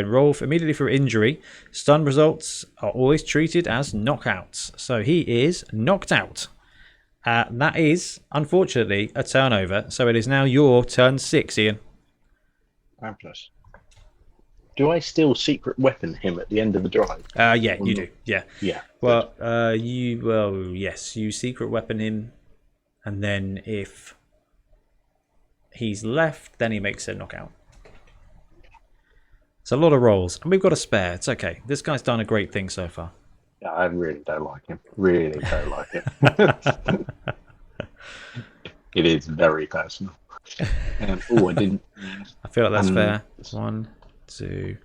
roll immediately for injury. Stun results are always treated as knockouts. So he is knocked out. That is, unfortunately, a turnover. So it is now your turn 6, Ian. Fabulous. Do I still secret weapon him at the end of the drive? Yeah, you do. Yeah. Yeah. Well, yes, you secret weapon him, and then if he's left, then he makes a knockout. It's a lot of rolls, and we've got a spare. It's okay. This guy's done a great thing so far. Yeah, I really don't like him. Really don't like him. It is very personal. I didn't. I feel like that's fair. 1, 2,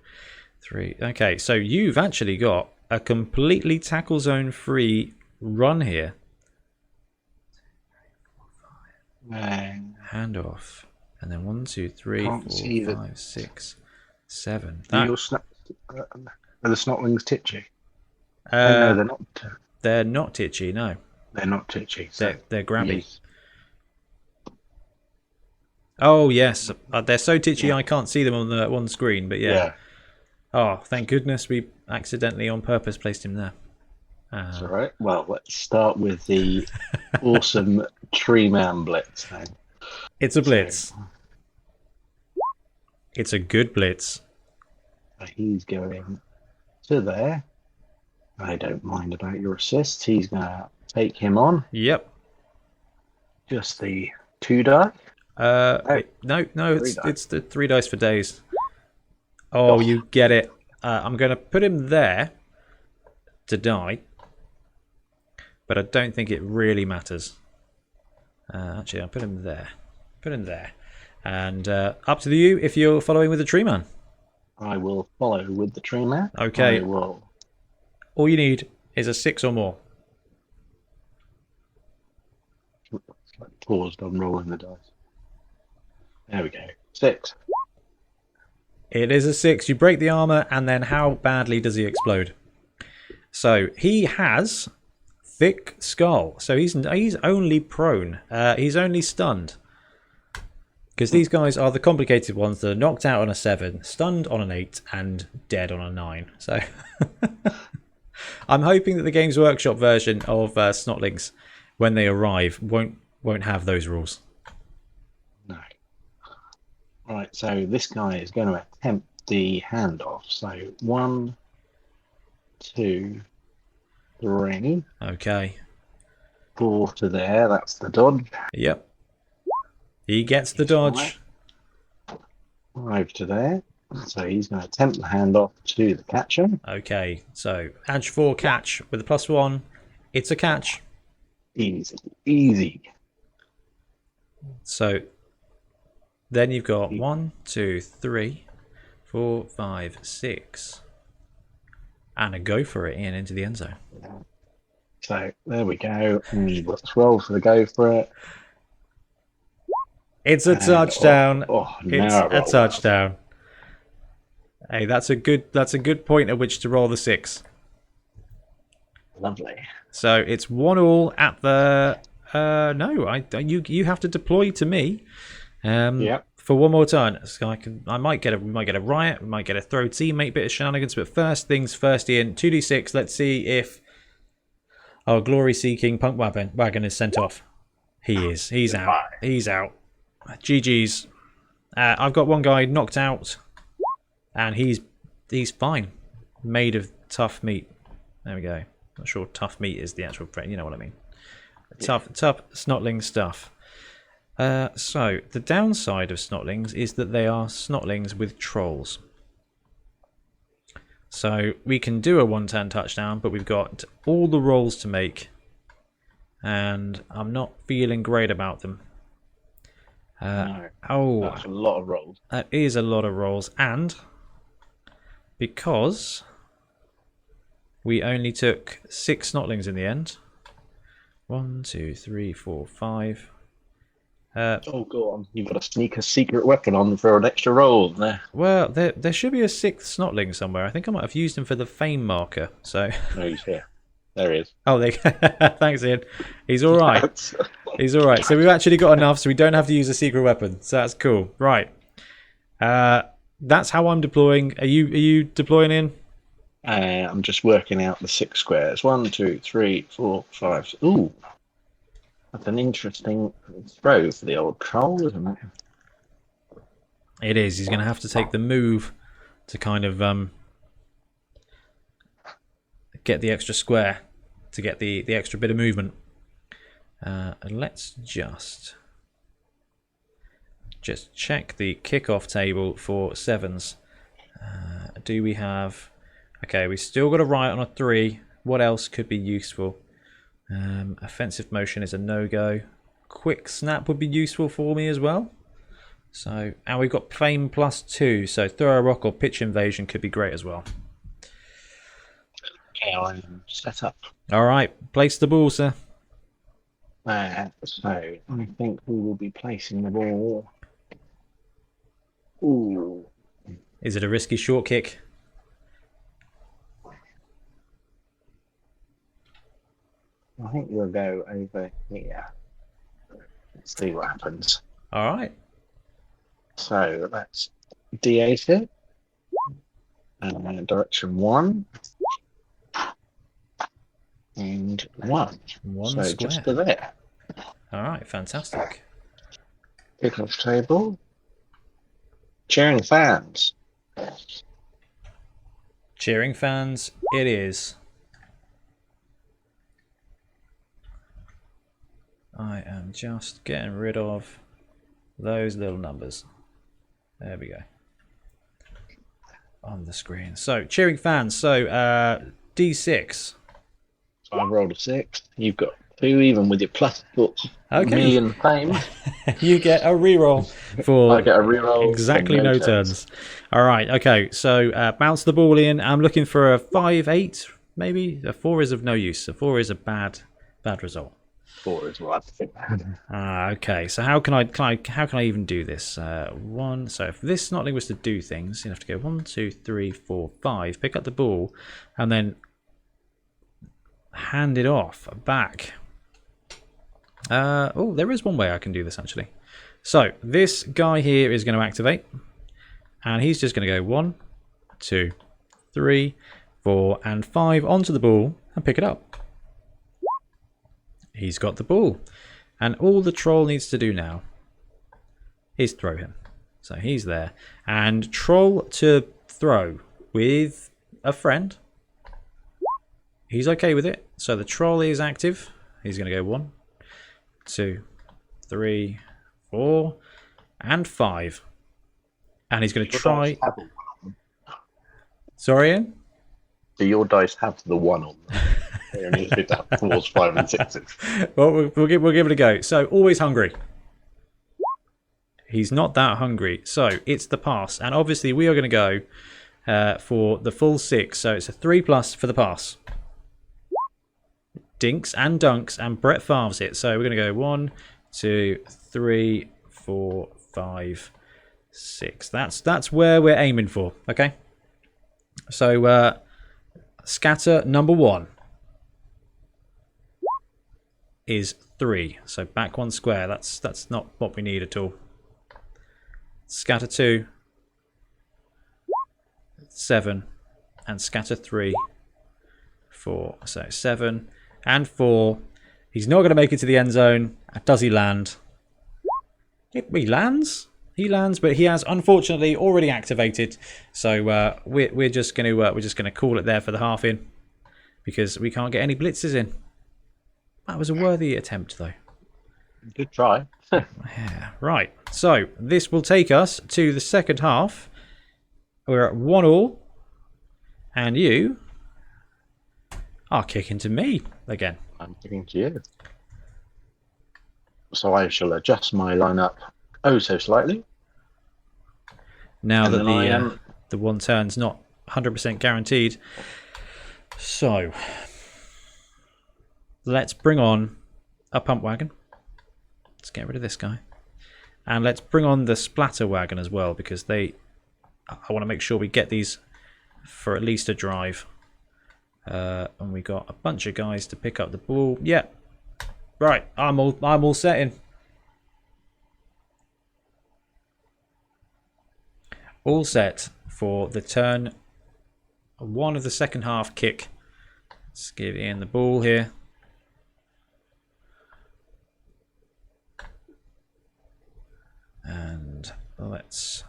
3. Okay, so you've actually got a completely tackle zone free run here. Hand off, and then 1, 2, 3, 4, 5, 6, 7. Are the Snotlings titchy? No, they're not. They're not titchy. No, they're not titchy. So they're grabby. Oh yes, they're so titchy I can't see them on the one screen. But yeah. Oh, thank goodness we accidentally on purpose placed him there. That's all right. Well, let's start with the awesome Tree Man Blitz then. It's a blitz. It's a good blitz. He's going to there. I don't mind about your assists. He's going to take him on. Yep. Just the 2 die. No, it's the 3 dice for days. Oh, you get it. I'm going to put him there to die, but I don't think it really matters. Actually, I'll put him there. And up to you if you're following with the Tree Man. I will follow with the Tree Man. Okay. All you need is a 6 or more. Paused. I'm rolling the dice. There we go. 6. It is a 6. You break the armor, and then how badly does he explode? So he has thick skull. So he's only prone. He's only stunned. Because these guys are the complicated ones that are knocked out on a 7, stunned on an 8, and dead on a 9. So I'm hoping that the Games Workshop version of Snotlings, when they arrive, won't have those rules. No. Right, so this guy is going to attempt the handoff. So 1, 2, 3. Okay. 4 to there. That's the dodge. Yep. He gets the dodge. 5 to there. So he's going to attempt the handoff to the catcher. Okay, so edge 4 catch with a +1. It's a catch. Easy. So then you've got 1, 2, 3, 4, 5, 6. And a go for it into the end zone. So there we go. And let's roll for the go for it. It's a touchdown. It's a touchdown. Hey, that's a good point at which to roll the 6. Lovely. So it's 1-1 at the you have to deploy to me. For one more turn. So we might get a riot, we might get a throw teammate bit of shenanigans, but first things first, Ian, 2d6. Let's see if our glory seeking punk wagon is sent off. He is. He's out. He's out. GG's. I've got one guy knocked out, and he's fine. Made of tough meat. There we go. Not sure tough meat is the actual phrase. You know what I mean. Tough snotling stuff. So the downside of Snotlings is that they are Snotlings with trolls. So we can do a 1-turn touchdown, but we've got all the rolls to make, and I'm not feeling great about them. No, that's a lot of rolls. That is a lot of rolls, and because we only took 6 Snotlings in the end. 1, 2, 3, 4, 5. Go on. You've got to sneak a secret weapon on for an extra roll there. Well, there should be a 6th Snotling somewhere. I think I might have used him for the fame marker. So no, he's here. There he is. Oh, thanks, Ian. He's all right. He's all right. So we've actually got enough, so we don't have to use a secret weapon. So that's cool. Right. That's how I'm deploying. Are you deploying in? I'm just working out the 6 squares. 1, 2, 3, 4, 5. Ooh, that's an interesting throw for the old troll, isn't it? It is. He's going to have to take the move to kind of get the extra square, to get the extra bit of movement. And let's just check the kickoff table for 7s. Do we have... Okay, we still got a riot on a 3. What else could be useful? Offensive motion is a no-go. Quick snap would be useful for me as well. So, and we've got flame +2, so throw a rock or pitch invasion could be great as well. Okay, I'm set up. All right, place the ball, sir. So I think we will be placing the ball. Ooh. Is it a risky short kick? I think we'll go over here. Let's see what happens. All right. So that's D8 it. Direction 1. And 1. One so square. just to there. All right, fantastic. Kickoff table. Cheering fans. Cheering fans, it is. I am just getting rid of those little numbers. There we go. On the screen. So, cheering fans. So, D6. So I rolled a 6. You've got 2, even with your plus Okay. million fame. You get a reroll for I get a reroll. exactly no turns. All right. Okay. So bounce the ball in. I'm looking for a 5-8, maybe. A 4 is of no use. A 4 is a bad result. 4 is what I think. Okay. So how can I even do this? 1. So if this Snotling was to do things, you'd have to go 1, 2, 3, 4, 5. Pick up the ball, and then hand it off back. Oh, there is one way I can do this actually. So this guy here is going to activate, and he's just going to go 1, 2, 3, 4, and 5 onto the ball and pick it up. He's got the ball, and all the troll needs to do now is throw him. So he's there, and troll to throw with a friend. He's okay with it. So the troll is active. He's going to go 1, 2, 3, 4, and 5. And he's going to try... Sorry, Ian? Do your dice have the 1 on them? They only hit up towards 5 and 6s. Well, we'll give it a go. So, always hungry. He's not that hungry. So, it's the pass. And obviously, we are going to go for the full 6. So, it's a 3+ for the pass. Dinks and dunks, and Brett Favre's it. So, we're going to go 1, 2, 3, 4, 5, 6. That's where we're aiming for. Okay? So, scatter number 1 is 3. So back 1 square. That's not what we need at all. Scatter 2, 7, and scatter 3, 4. So 7 and 4. He's not going to make it to the end zone. Does he land? He lands. He lands, but he has unfortunately already activated. So we're just going to call it there for the half in, because we can't get any blitzes in. That was a worthy attempt, though. Good try. Yeah, right. So this will take us to the second half. We're at 1-1, and you are kicking to me again. I'm kicking to you. So I shall adjust my lineup oh so slightly. Now that the 1 turn's not 100% guaranteed. So let's bring on a pump wagon. Let's get rid of this guy. And let's bring on the splatter wagon as well, because I want to make sure we get these for at least a drive. And we got a bunch of guys to pick up the ball. Yeah, right. I'm all set in. All set for the turn 1 of the second half kick. Let's give Ian the ball here. And let's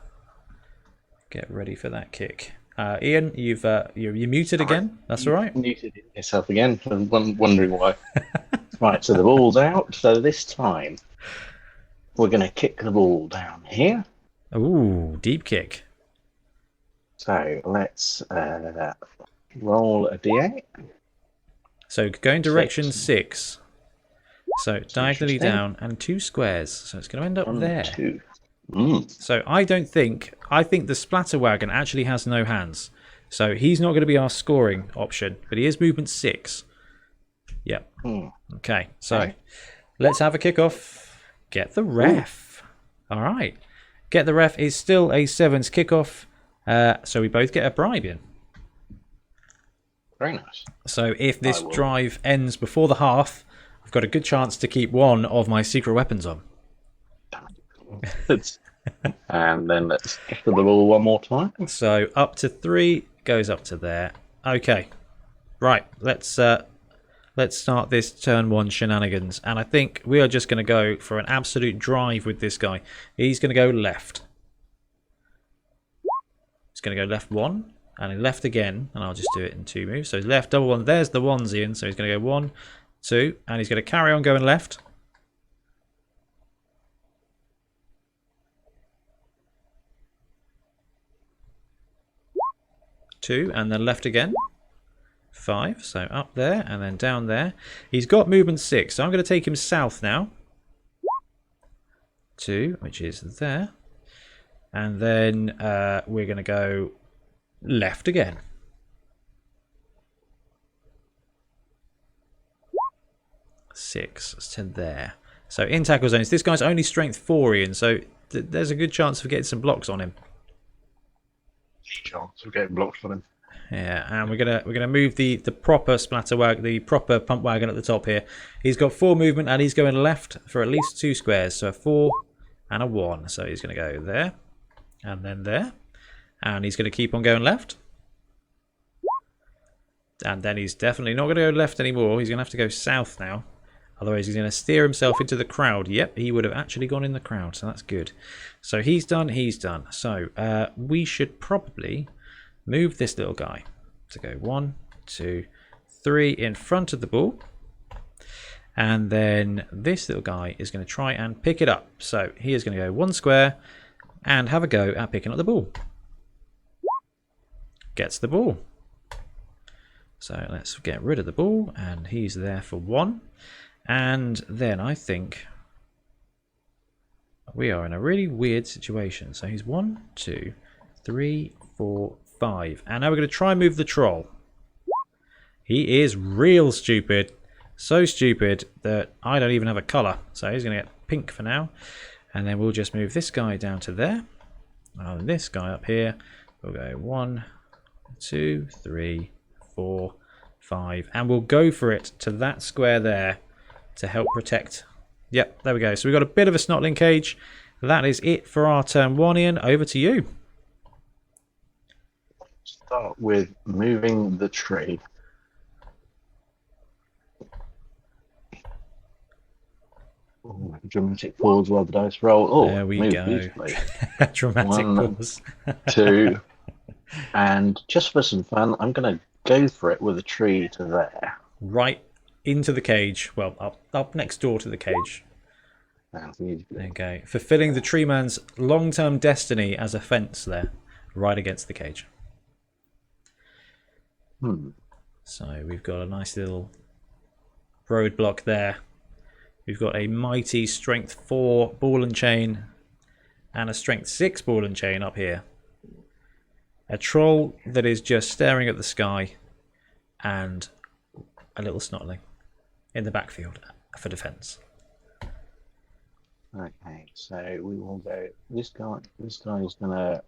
get ready for that kick. Ian, you're muted again. That's all right. Muted yourself again. I'm wondering why. Right, so the ball's out. So this time we're going to kick the ball down here. Ooh, deep kick. So let's roll a d8. So going direction 6. So diagonally down and 2 squares. So it's going to end up 1, there. 2. So I think the splatter wagon actually has no hands. So he's not going to be our scoring option, but he is movement 6. Yep. Okay, so let's have a kickoff. Get the ref. All right. Get the ref is still a 7s kickoff. So we both get a bribe in. Very nice. So if this drive ends before the half, I've got a good chance to keep one of my secret weapons on. And then let's kick the ball one more time. So up to 3 goes up to there. Okay, right. Let's start this turn 1 shenanigans, and I think we are just going to go for an absolute drive with this guy. He's going to go left. He's going to go left 1 and then left again, and I'll just do it in 2 moves. So he's left double 1. There's the ones, Ian. So he's going to go 1, 2, and he's going to carry on going left. 2 and then left again. 5, so up there and then down there. He's got movement 6, so I'm going to take him south now. 2, which is there. And then we're going to go left again. 6 to there. So in tackle zones, this guy's only strength 4, Ian, so there's a good chance of getting some blocks on him. Chance of getting blocked for him. Yeah, and we're gonna move the proper splatter wagon, the proper pump wagon at the top here. He's got 4 movement and he's going left for at least 2 squares, so a 4 and a 1. So he's gonna go there and then there, and he's gonna keep on going left. And then he's definitely not gonna go left anymore. He's gonna have to go south now. Otherwise he's gonna steer himself into the crowd. Yep, he would have actually gone in the crowd, so that's good. So he's done, he's done. So we should probably move this little guy to go 1, 2, 3 in front of the ball. And then this little guy is going to try and pick it up. So he is going to go 1 square and have a go at picking up the ball. Gets the ball. So let's get rid of the ball, and he's there for 1. And then I think we are in a really weird situation. So he's 1, 2, 3, 4, 5. And now we're going to try and move the troll. He is real stupid. So stupid that I don't even have a colour. So he's going to get pink for now. And then we'll just move this guy down to there. And this guy up here. We'll go 1, 2, 3, 4, 5. And we'll go for it to that square there to help protect. Yep, there we go. So we've got a bit of a Snotling cage. That is it for our turn 1, Ian. Over to you. Start with moving the tree. Oh, dramatic pause while the dice roll. Oh, there we go. Dramatic 1, pause. 2, and just for some fun, I'm going to go for it with a tree to there. Right into the cage. Well, up next door to the cage. There you go. Fulfilling the tree man's long-term destiny as a fence there, right against the cage. So we've got a nice little roadblock there. We've got a mighty strength 4 ball and chain and a strength 6 ball and chain up here. A troll that is just staring at the sky, and a little snotling in the backfield for defense. Okay, so we will go. This guy is gonna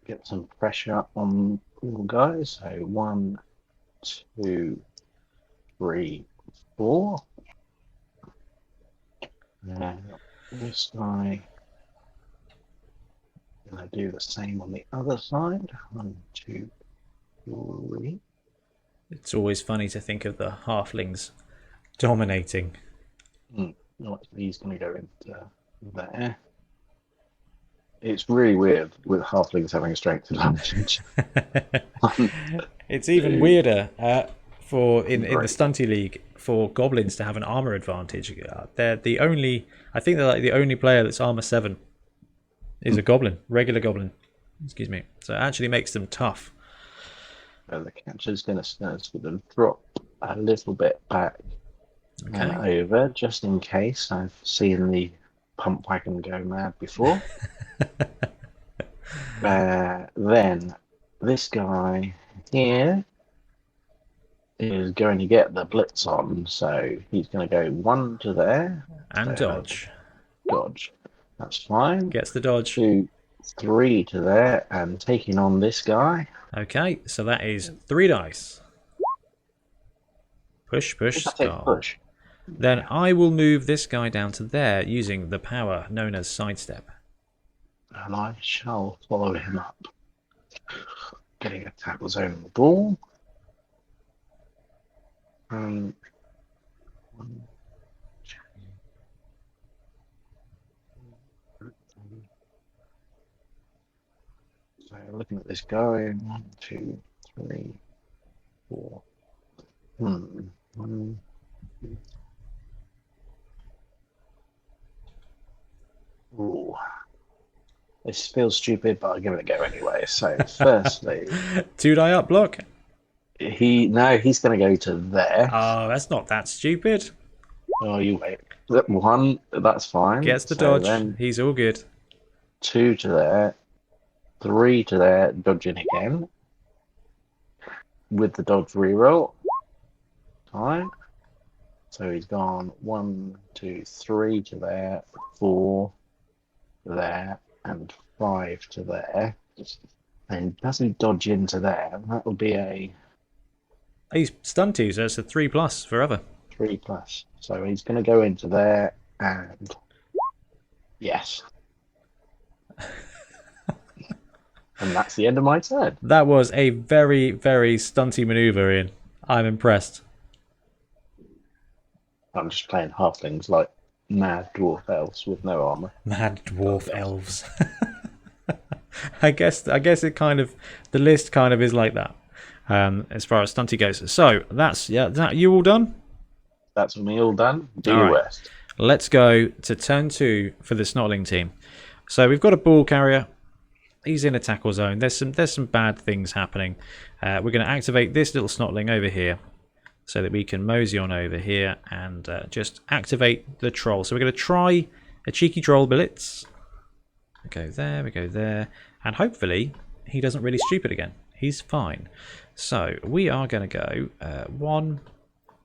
get some pressure on Cool, guys. So 1, 2, 3, 4. This guy. Gonna do the same on the other side. 1, 2, 3. It's always funny to think of the halflings dominating. He's gonna go into there. It's really weird with halflings having a strength advantage. It's even weirder for in the Stuny Leeg for goblins to have an armor advantage. They're the only. I think they're like the only player that's armor 7 is a goblin, regular goblin. Excuse me. So it actually makes them tough. The catcher's going to drop a little bit back and over, just in case. I've seen the pump wagon go mad before. Then this guy here is going to get the blitz on, so he's going to go 1 to there and dodge. Dodge. That's fine. Gets the dodge. 2, 3 to there, and taking on this guy. Okay, so that is 3 dice. Push, push, skull. Push. Then I will move this guy down to there using the power known as sidestep. And I shall follow him up. Getting a tackle zone on the ball. So looking at this guy, 1, 2, 3, 4. 1, 2. Ooh. This feels stupid, but I'll give it a go anyway. So firstly, 2 die up block. He's going to go to there. Oh, that's not that stupid. Oh, you wait. 1, that's fine. Gets the dodge. Then he's all good. 2 to there. 3 to there. Dodging again. With the dodge reroll. Fine. So he's gone 1, 2, 3 to there. 4 to there. And 5 to there. And doesn't dodge into there. That will be a... He's stunned you, so it's a 3+ forever. 3+. So he's going to go into there and... Yes. And that's the end of my turn. That was a very, very stunty maneuver, Ian. I'm impressed. I'm just playing halflings like mad dwarf elves with no armor. Mad dwarf elves. I guess it kind of, the list kind of is like that. As far as stunty goes. So that's that you all done? That's me all done. Do your worst. Let's go to turn 2 for the Snotling team. So we've got a ball carrier. He's in a tackle zone. There's some bad things happening. We're going to activate this little Snotling over here so that we can mosey on over here and just activate the troll. So we're going to try a cheeky troll blitz. We go there, and hopefully he doesn't really stupid again. He's fine. So we are going to go 1,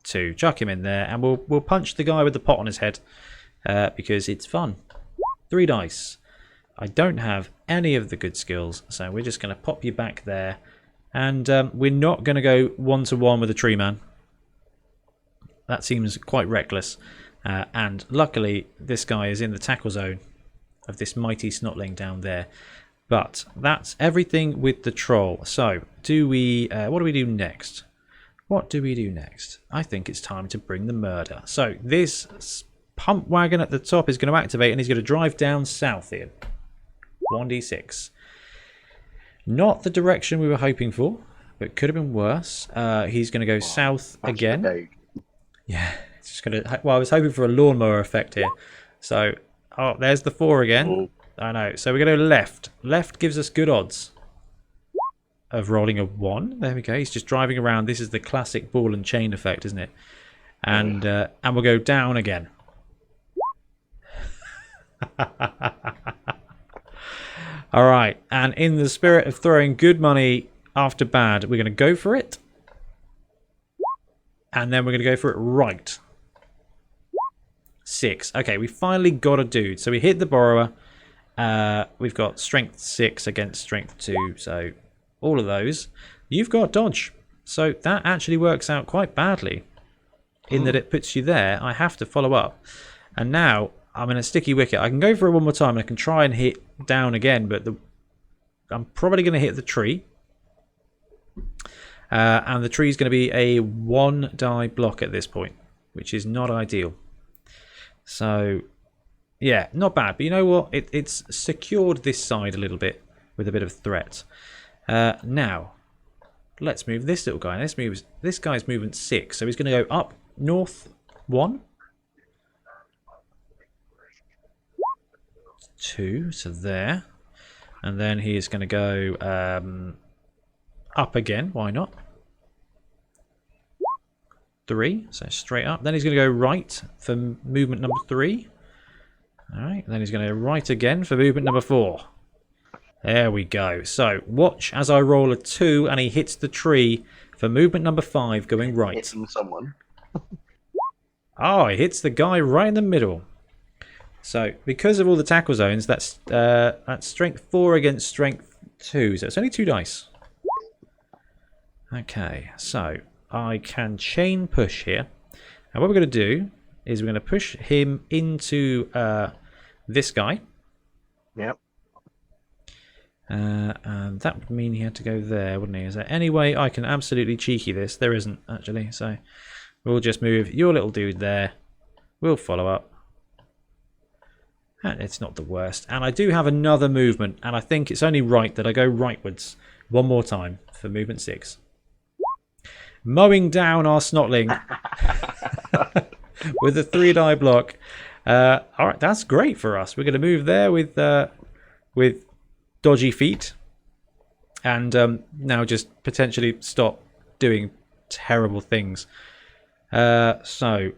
2, chuck him in there, and we'll punch the guy with the pot on his head because it's fun. 3 dice. I don't have any of the good skills, so we're just going to pop you back there, and we're not going to go 1-to-1 with a tree man. That seems quite reckless, and luckily this guy is in the tackle zone of this mighty Snotling down there. But that's everything with the troll. So, do we? What do we do next? What do we do next? I think it's time to bring the murder. So, this pump wagon at the top is going to activate, and he's going to drive down south here. 1d6. Not the direction we were hoping for, but could have been worse. He's going to go south again. Yeah, it's just going to. Well, I was hoping for a lawnmower effect here. So, oh, there's the 4 again. Oh. I know. So we're going to go left. Left gives us good odds of rolling a 1. There we go. He's just driving around. This is the classic ball and chain effect, isn't it? And we'll go down again. All right. And in the spirit of throwing good money after bad, we're going to go for it. And then we're going to go for it right. 6. Okay, we finally got a dude. So we hit the borrower. We've got strength 6 against strength 2, so all of those, you've got dodge. So that actually works out quite badly in that it puts you there. I have to follow up. And now I'm in a sticky wicket. I can go for it one more time. I can try and hit down again, but I'm probably going to hit the tree. And the tree is going to be a 1 die block at this point, which is not ideal. So, yeah, not bad. But you know what? It's secured this side a little bit with a bit of threat. Now, let's move this little guy. This guy's movement 6, so he's going to go up north 1. 2, so there. And then he is going to go up again, why not? 3, so straight up. Then he's going to go right for movement number 3. Alright, then he's going to go right again for movement number 4. There we go. So, watch as I roll a 2 and he hits the tree for movement number 5 going right. Hitting someone. Oh, he hits the guy right in the middle. So, because of all the tackle zones, that's strength 4 against strength 2. So, it's only 2 dice. Okay, so I can chain push here. And what we're going to do is we're going to push him into this guy. Yep. And that would mean he had to go there, wouldn't he? Is there any way I can absolutely cheeky this? There isn't, actually. So we'll just move your little dude there. We'll follow up. And it's not the worst. And I do have another movement, and I think it's only right that I go rightwards one more time for movement 6. Mowing down our Snotling with a 3 die block. All right, that's great for us. We're going to move there with dodgy feet, and now just potentially stop doing terrible things. So,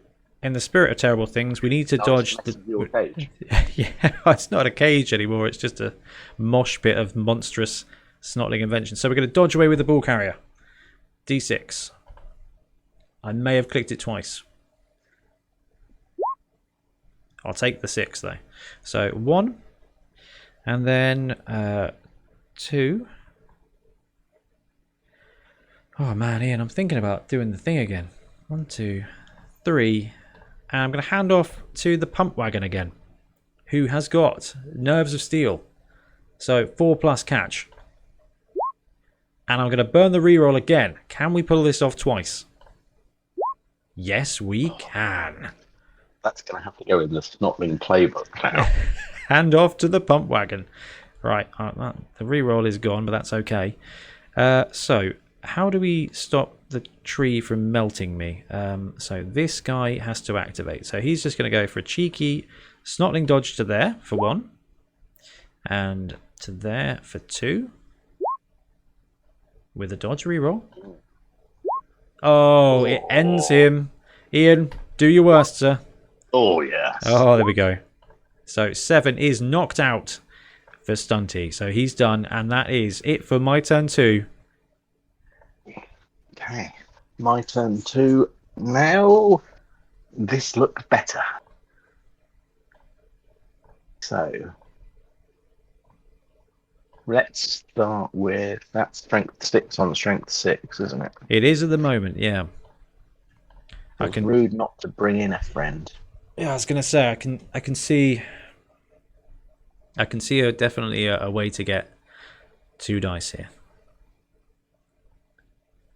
in the spirit of terrible things, we need to dodge the cage. Yeah, it's not a cage anymore. It's just a mosh pit of monstrous Snotling invention. So we're going to dodge away with the ball carrier. D6. I may have clicked it twice. I'll take the 6 though. So 1, and then 2. Oh man, Ian, I'm thinking about doing the thing again. 1, 2, 3, and I'm going to hand off to the pump wagon again, who has got nerves of steel. So 4+ catch. And I'm going to burn the reroll again. Can we pull this off twice? Yes, we can. That's going to have to go in the Snotling playbook now. Hand off to the pump wagon. Right, the reroll is gone, but that's okay. So, how do we stop the tree from melting me? So this guy has to activate. So he's just going to go for a cheeky Snotling dodge to there for 1. And to there for 2. With a dodge reroll. Oh, it ends him. Ian, do your worst, sir. Oh, yes. Oh, there we go. So 7 is knocked out for Stunty. So he's done, and that is it for my turn 2. Okay, my turn 2. Now, this looks better. So, let's start with that strength 6 on strength 6, isn't it? It is at the moment, yeah. It's rude not to bring in a friend. Yeah, I was gonna say I can see definitely a way to get 2 dice here.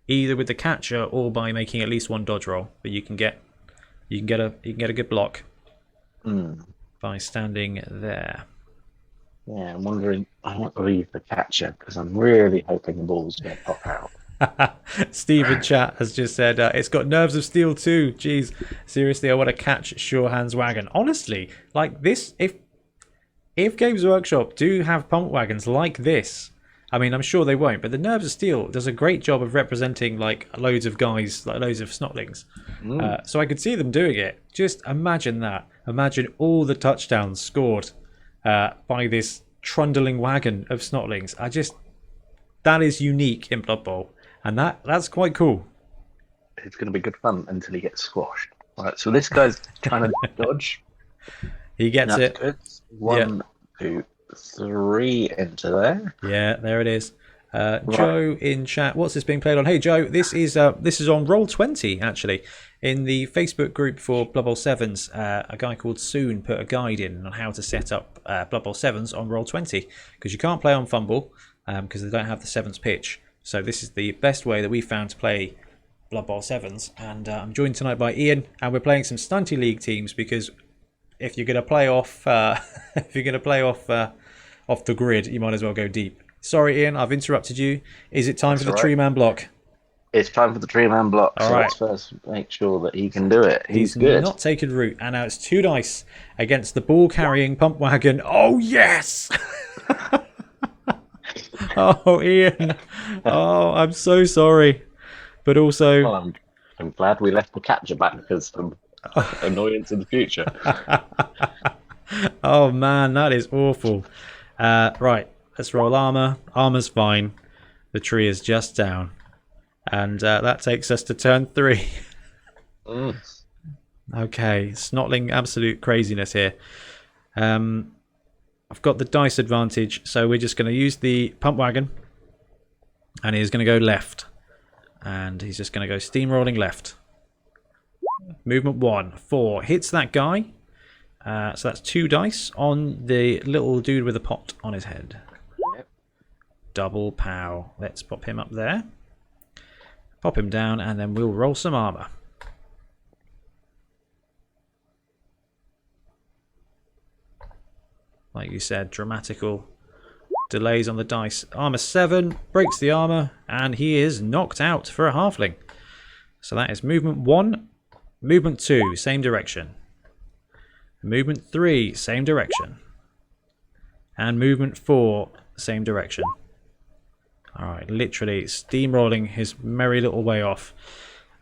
Either with the catcher or by making at least 1 dodge roll, but you can get a good block by standing there. Yeah, I'm wondering. I won't leave the catcher because I'm really hoping the ball's going to pop out. Steve in chat has just said it's got nerves of steel too. Jeez, seriously, I want to catch Sure Hands Wagon. Honestly, like this, if Games Workshop do have pump wagons like this, I mean, I'm sure they won't, but the Nerves of Steel does a great job of representing like loads of guys, like loads of Snotlings. So I could see them doing it. Just imagine that. Imagine all the touchdowns scored by this trundling wagon of Snotlings. That is unique in Blood Bowl, and that's quite cool. It's going to be good fun until he gets squashed. All right, so this guy's trying to dodge. He gets it. Good. 1, 2, 3 into there. Yeah, there it is. Joe in chat, what's this being played on? Hey Joe, this is on Roll20 actually, in the Facebook group for Blood Bowl 7s. A guy called Soon put a guide in on how to set up Blood Bowl 7s on Roll20, because you can't play on Fumble because they don't have the 7s pitch. So this is the best way that we found to play Blood Bowl 7s, and I'm joined tonight by Ian, and we're playing some Stuny Leeg teams, because if you're going to play off off the grid, you might as well go deep. Sorry, Ian, I've interrupted you. Is it time for the tree-man block? It's time for the tree-man block. All so right. Let's first make sure that he can do it. He's good. not taken root, and now it's 2 dice against the ball-carrying pump wagon. Oh, yes! Oh, Ian. Oh, I'm so sorry. But also... Well, I'm glad we left the catcher back because of annoyance in the future. Oh, man, that is awful. Right. Let's roll armor. Armor's fine. The tree is just down. And that takes us to turn 3. Okay, Snotling absolute craziness here. I've got the dice advantage, so we're just going to use the pump wagon. And he's going to go left. And he's just going to go steamrolling left. Movement 1. 4. Hits that guy. So that's 2 dice on the little dude with a pot on his head. Double pow. Let's pop him up there. Pop him down, and then we'll roll some armor. Like you said, dramatical delays on the dice. Armor 7 breaks the armor, and he is knocked out for a halfling. So that is movement 1. Movement 2, same direction. Movement 3, same direction. And movement 4, same direction. Alright, literally steamrolling his merry little way off.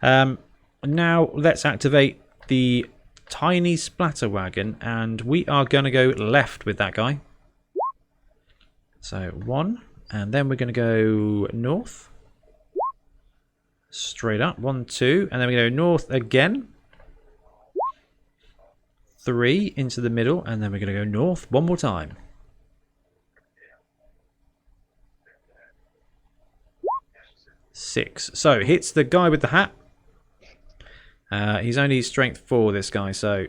Now let's activate the tiny splatter wagon, and we are going to go left with that guy. So 1, and then we're going to go north. Straight up, 1, 2, and then we go north again. 3 into the middle, and then we're going to go north one more time. 6. So hits the guy with the hat. He's only strength 4, this guy, so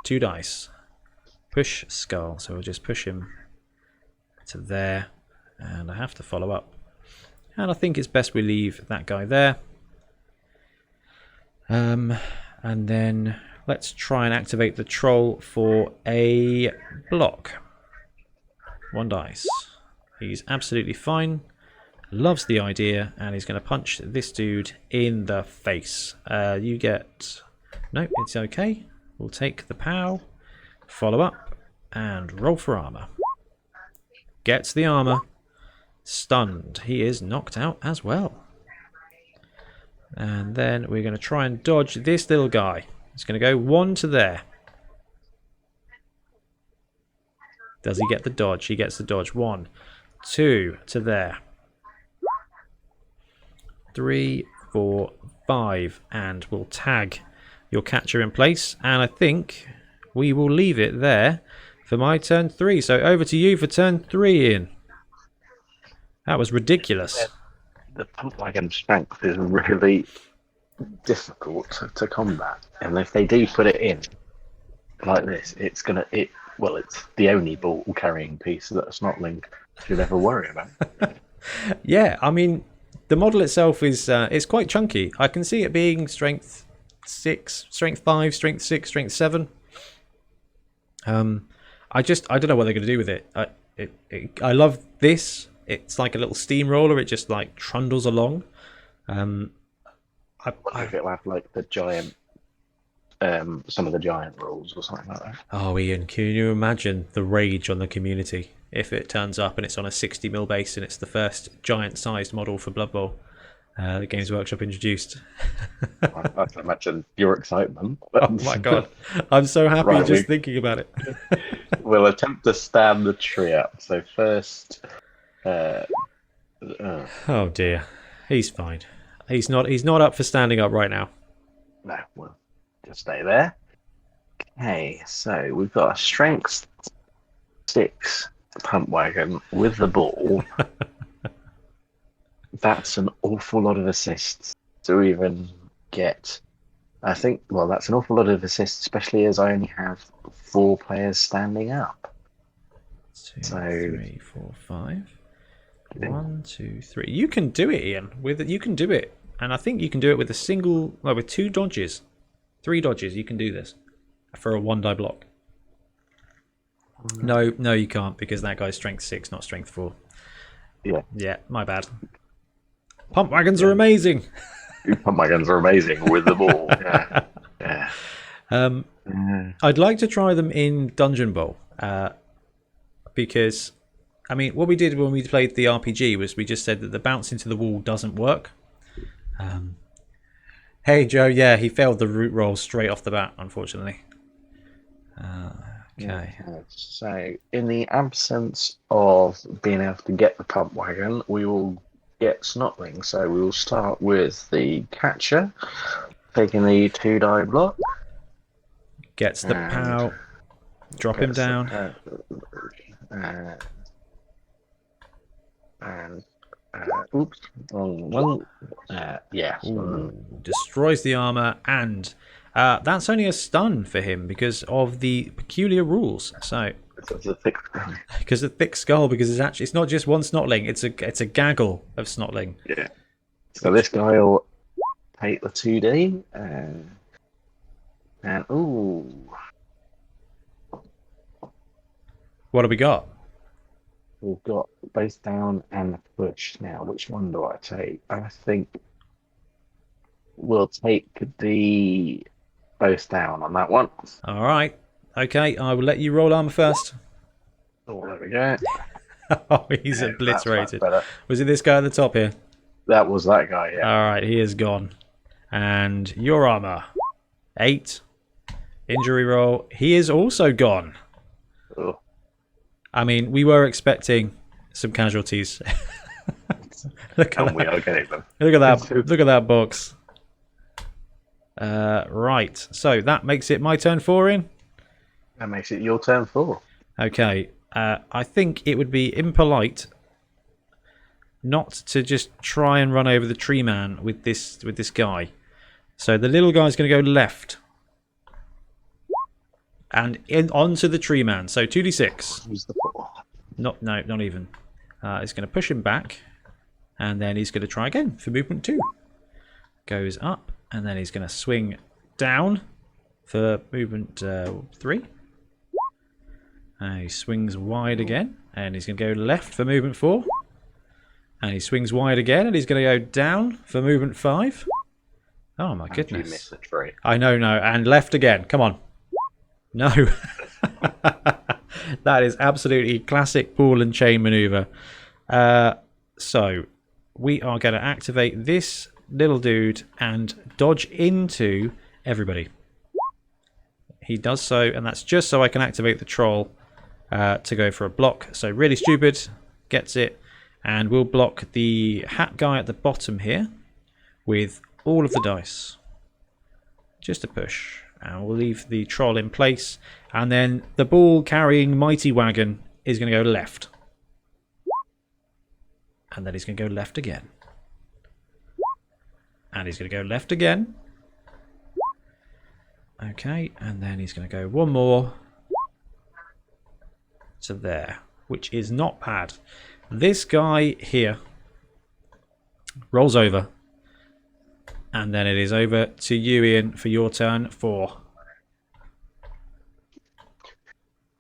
2 dice. Push skull, so we'll just push him to there, and I have to follow up. And I think it's best we leave that guy there. And then let's try and activate the troll for a block. 1 dice. He's absolutely fine. Loves the idea, and he's going to punch this dude in the face. You get... No, it's okay. We'll take the POW, follow up, and roll for armor. Gets the armor. Stunned. He is knocked out as well. And then we're going to try and dodge this little guy. It's going to go 1 to there. Does he get the dodge? He gets the dodge. 1, 2 to there. 3, 4, 5, and we'll tag your catcher in place, and I think we will leave it there for my turn 3. So over to you for turn 3, Ian. That was ridiculous. The pump wagon strength is really difficult to combat, and if they do put it in like this, it's the only ball carrying piece that a Snotling should ever worry about. Yeah, I mean, the model itself is it's quite chunky. I can see it being strength 6, strength 5, strength 6, strength 7. I don't know what they're going to do with it. I love this. It's like a little steamroller. It just like trundles along. I wonder if it'll have like the giant, some of the giant rules or something like that. Oh, Ian, can you imagine the rage on the community if it turns up and it's on a 60mm base and it's the first giant-sized model for Blood Bowl the Games Workshop introduced? I can imagine your excitement. Oh my god, I'm so happy Right, just thinking about it. We'll attempt to stand the tree up. So first, oh dear, he's fine. He's not up for standing up right now. No, we'll just stay there. Okay, so we've got a strength 6 pump wagon with the ball. That's an awful lot of assists to even get. I think, well, that's an awful lot of assists, especially as I only have 4 players standing up. 2, So, 3, 4, 5. 1, 2, 3. You can do it, Ian. You can do it, and I think you can do it with with 2 dodges, 3 dodges. You can do this for a 1-die block. No, you can't because that guy's strength 6, not strength 4. Yeah, my bad. Pump wagons are amazing. Pump wagons are amazing with the ball. I'd like to try them in Dungeon Bowl because, I mean, what we did when we played the RPG was we just said that the bounce into the wall doesn't work. Hey, Joe, yeah, he failed the root roll straight off the bat, unfortunately. Okay. So, in the absence of being able to get the pump wagon, we will get Snotling. So, we will start with the catcher, taking the 2-die block. Gets the POW. Drop him down. Oops. One. Yeah. Destroys the armor, and that's only a stun for him because of the peculiar rules. So, Because of thick skull, because it's not just one Snotling, it's a gaggle of Snotling. Yeah. So this guy will take the 2D and What have we got? we've got both down and the push now. Which one do I take? I think we'll take the both down on that one. All right. Okay, I will let you roll armor first. Oh, there we go. Oh, he's obliterated. Was it this guy at the top here? That was that guy, yeah. All right, he is gone. And your armor. 8. Injury roll. He is also gone. Oh. I mean, we were expecting some casualties. Look at we are getting them. Look at that. Look at that box. Right. So that makes it my turn 4 in. That makes it your turn 4. Okay. I think it would be impolite not to just try and run over the tree man with this guy. So the little guy's going to go left. And onto the tree man. So 2d6. Who's the ball? Not even. It's going to push him back. And then he's going to try again for movement 2. Goes up. And then he's going to swing down for movement 3. He swings wide again. And he's going to go left for movement 4. And he swings wide again. And he's going to go down for movement 5. Oh my goodness. You missed the tree. I know. And left again. Come on. No. That is absolutely classic ball and chain maneuver. So we are going to activate this little dude and dodge into everybody. He does so, and that's just so I can activate the troll to go for a block. So really stupid. Gets it. And we'll block the hat guy at the bottom here with all of the dice. Just a push. And we'll leave the troll in place. And then the ball carrying mighty wagon is going to go left. And then he's going to go left again. And he's going to go left again. Okay, and then he's going to go one more to there, which is not bad. This guy here rolls over. And then it is over to you, Ian, for your turn 4.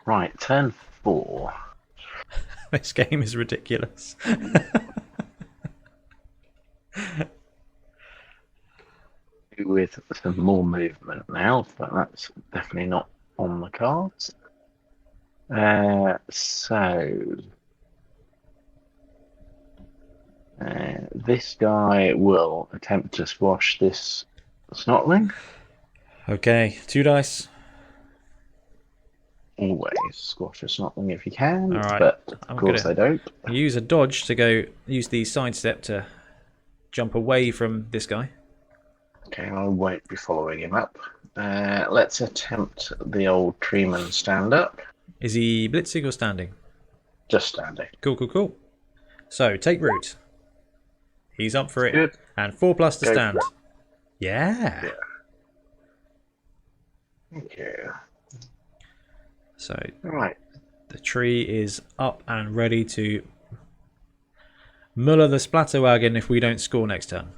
Right, turn 4. This game is ridiculous. With some more movement now, but that's definitely not on the cards. This guy will attempt to squash this Snotling. Okay, 2 dice. Always squash a Snotling if you can, All right. but of course they don't. Use a dodge to go, use the sidestep to jump away from this guy. Okay, I won't be following him up. Let's attempt the old treeman stand up. Is he blitzing or standing? Just standing. Cool. So, take root. He's up for it. Good. And 4+ to Go stand. for Yeah. Okay. So Right. the tree is up and ready to muller the splatter wagon if we don't score next turn.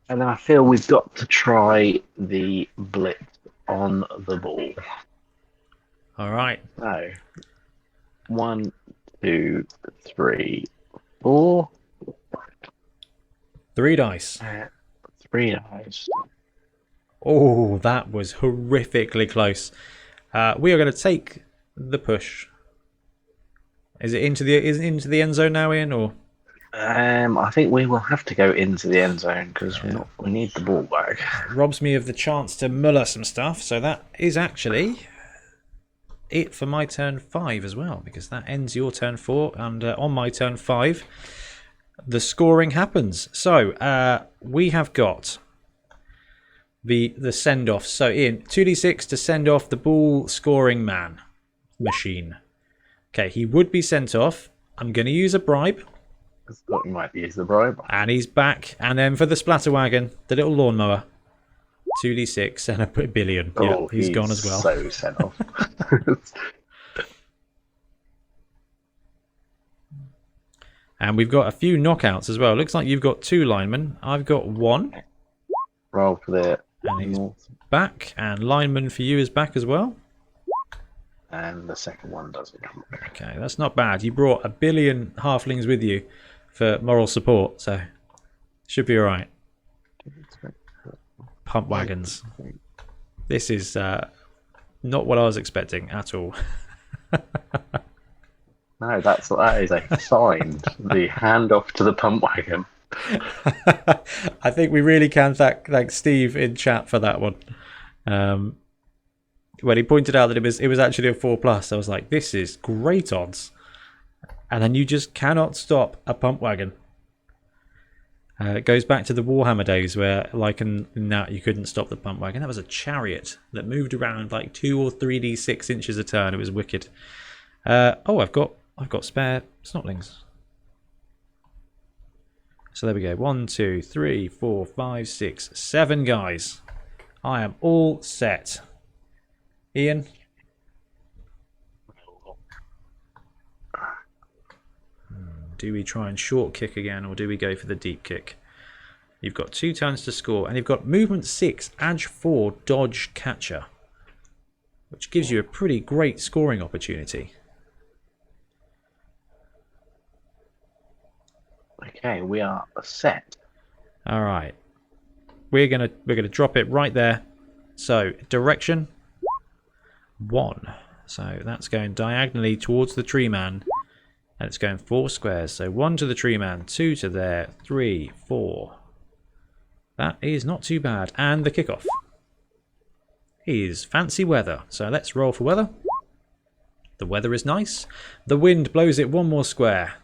And then I feel we've got to try the blitz on the ball. All right. So, 1, 2, 3, 4. 3 dice. 3 dice. Oh, that was horrifically close. We are going to take the push. Is it into the end zone now, Ian, or? I think we will have to go into the end zone because we need the ball back. Robs me of the chance to muller some stuff, so that is actually it for my turn 5 as well, because that ends your turn 4, and on my turn 5 the scoring happens. So we have got the send off. So Ian, 2d6 to send off the ball scoring machine. Okay, he would be sent off. I'm going to use a bribe. I thought we might use the bribe. And he's back. And then for the splatter wagon, the little lawnmower, 2d6 and a billion. Oh, yeah, he's gone as well. So sent off. And we've got a few knockouts as well. Looks like you've got 2 linemen. I've got 1. Roll for the And he's back. And lineman for you is back as well. And the second one doesn't come back. Okay, that's not bad. You brought a billion halflings with you for moral support, so should be all right. Pump wagons. This is not what I was expecting at all. No, that is a sign. The handoff to the pump wagon. I think we really can thank Steve in chat for that one. When he pointed out that it was actually a 4+, I was like, this is great odds. And then you just cannot stop a pump wagon. It goes back to the Warhammer days where, like in that, you couldn't stop the pump wagon. That was a chariot that moved around like 2 or 3d6 inches a turn. It was wicked. Oh, I've got spare Snotlings. So there we go. 1, 2, 3, 4, 5, 6, 7 guys. I am all set. Ian? Do we try and short kick again, or do we go for the deep kick? You've got 2 turns to score, and you've got movement 6, edge 4, dodge, catcher, which gives you a pretty great scoring opportunity. Okay, we are set. All right, we're gonna drop it right there. So direction 1. So that's going diagonally towards the tree man. And it's going 4 squares. So 1 to the tree man, 2 to there, 3, 4. That is not too bad. And the kickoff is fancy weather. So let's roll for weather. The weather is nice. The wind blows it 1 more square.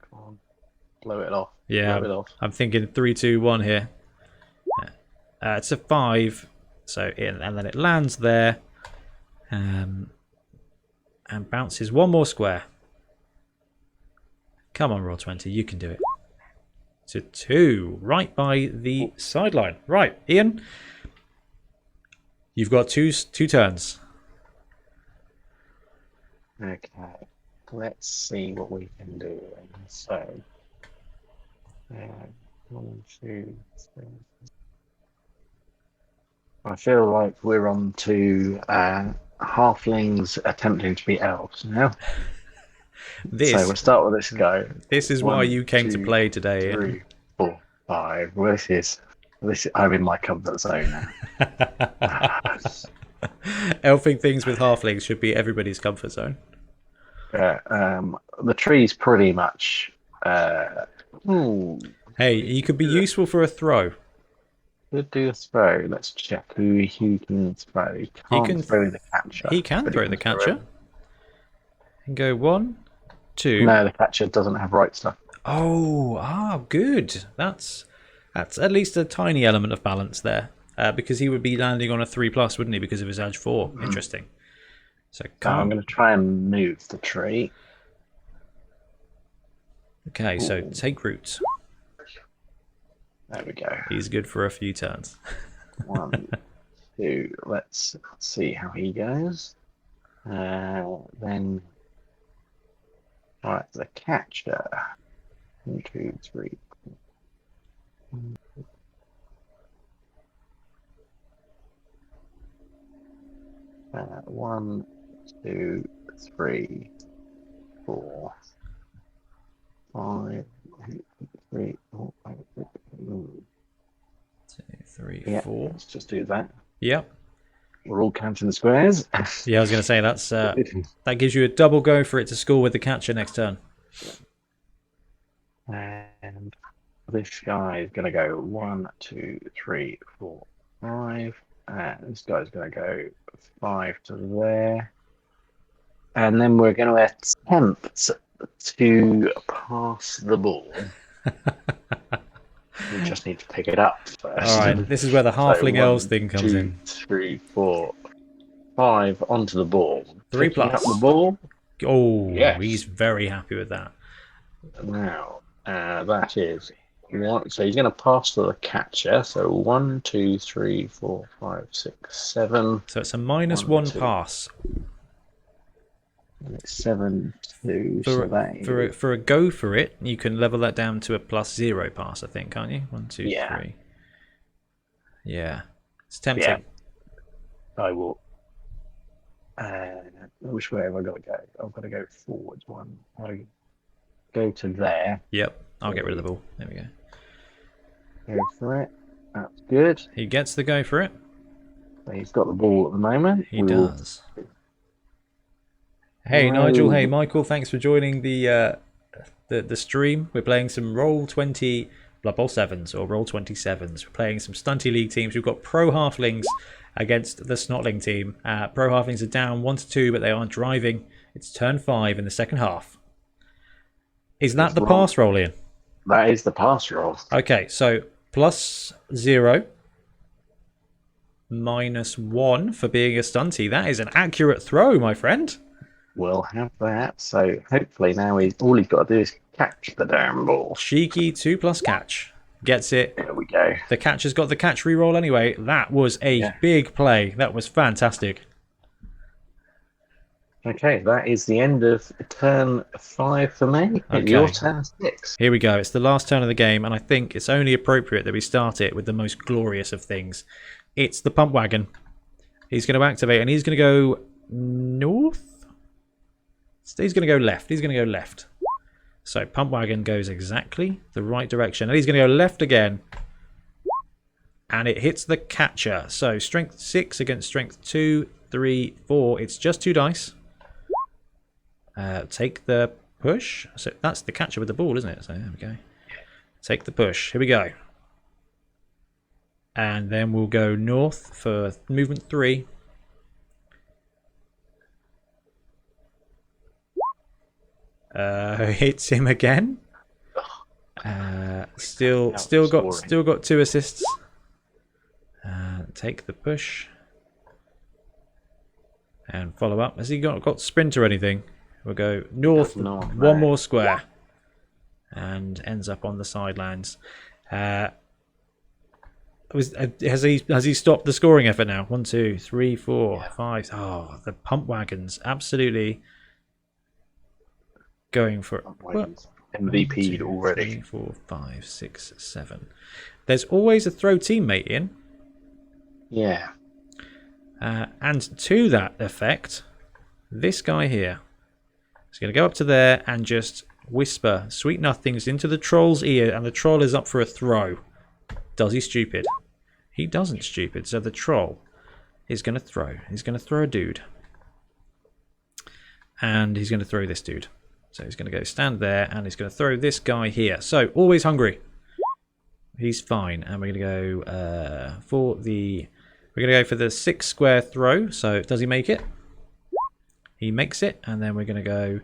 Come on. Blow it off. Yeah, Blow it off. I'm thinking 3, 2, 1 here. It's a 5. So and then it lands there. And bounces 1 more square. Come on, Roll20, you can do it. To 2, right by the sideline. Right, Ian, you've got two turns. Okay, let's see what we can do. So, 1, 2, 3. I feel like we're on to halflings attempting to be elves now. So we'll start with this guy. This is 1, why you came to play today. 3, Ian. 4, 5. Well, this is. I'm in my comfort zone now. Elfing things with halflings should be everybody's comfort zone. The tree's pretty much. Hey, you could be useful for a throw. Could do a throw. Let's check who can throw. He can throw the catcher. He can throw the catcher. And go 1, 2. No, the catcher doesn't have right stuff. Oh, good. That's at least a tiny element of balance there. Because he would be landing on a 3+, wouldn't he? Because of his edge 4. Interesting. So I'm going to try and move the tree. Okay, so take root. There we go. He's good for a few turns. 1, 2. Let's see how he goes. Then, all right, the catcher. 1, 2, 3. 1, 2, 3, 4, 5, 3, 4, 5, 6, 7. 2, 3, Yeah, 4. let's just do that. Yep. We're all counting the squares. Yeah, I was going to say that's that gives you a double go for it to score with the catcher next turn. And this guy is going to go 1, 2, 3, 4, 5. And this guy's going to go 5 to there. And then we're going to attempt to pass the ball. We just need to pick it up first. All right, this is where the halfling elves thing comes 2, in. 3, 4, 5 onto the ball. 3 Picking plus. up the ball. Oh, Yes. He's very happy with that. Now, that is one. So he's going to pass to the catcher. So 1, 2, 3, 4, 5, 6, 7. So it's a -1 2. pass. And it's 7, 2. So that is, For a go for it, you can level that down to a +0 pass, I think, can't you? 1, 2, Yeah. 3. Yeah, it's tempting. yeah. I will. Which way have I got to go? I've got to go forwards one. I go to there. Yep, I'll get rid of the ball. There we go. Go for it. That's good. He gets the go for it. So he's got the ball at the moment. He does. Hey Nigel, hey Michael, thanks for joining the stream. We're playing some Roll20 Blood Bowl 7s or Roll27s. We're playing some Stuny Leeg teams. We've got Pro Halflings against the Snotling team. Pro Halflings are down 1-2, but they are driving. It's turn 5 in the second half. Is that the pass roll, Ian? That is the pass roll. Okay, so +0, -1 for being a stunty. That is an accurate throw, my friend. We'll have that. So hopefully now all he's got to do is catch the damn ball. Cheeky 2+ catch. Gets it. There we go. The catcher's got the catch reroll anyway. That was a big play. That was fantastic. Okay, that is the end of turn 5 for me. Okay. Your turn 6. Here we go. It's the last turn of the game, and I think it's only appropriate that we start it with the most glorious of things. It's the pump wagon. He's going to activate, and he's going to go north. He's going to go left. He's going to go left. So pump wagon goes exactly the right direction, and he's going to go left again. And it hits the catcher. So strength 6 against strength 2, 3, 4. It's just 2 dice. Take the push. So that's the catcher with the ball, isn't it? So there we go. Take the push. Here we go. And then we'll go north for movement 3. Hits him again. Still got 2 assists. Take the push. And follow up. Has he got sprint or anything? We'll go north, one more square, and ends up on the sidelines. Has he stopped the scoring effort now? 1, 2, 3, 4, 5. Oh, the pump wagons absolutely going for MVP'd already. 3, 4, 5, 6, 7. There's always a throw teammate in. Yeah. And to that effect, this guy here is going to go up to there and just whisper sweet nothings into the troll's ear, and the troll is up for a throw. Does he stupid? He doesn't stupid, so the troll is going to throw. He's going to throw a dude. And he's going to throw this dude. So he's going to go stand there, and he's going to throw this guy here. So, always hungry. He's fine. And we're going to go for the... We're going to go for the 6 square throw. So, does he make it? He makes it. And then we're going to go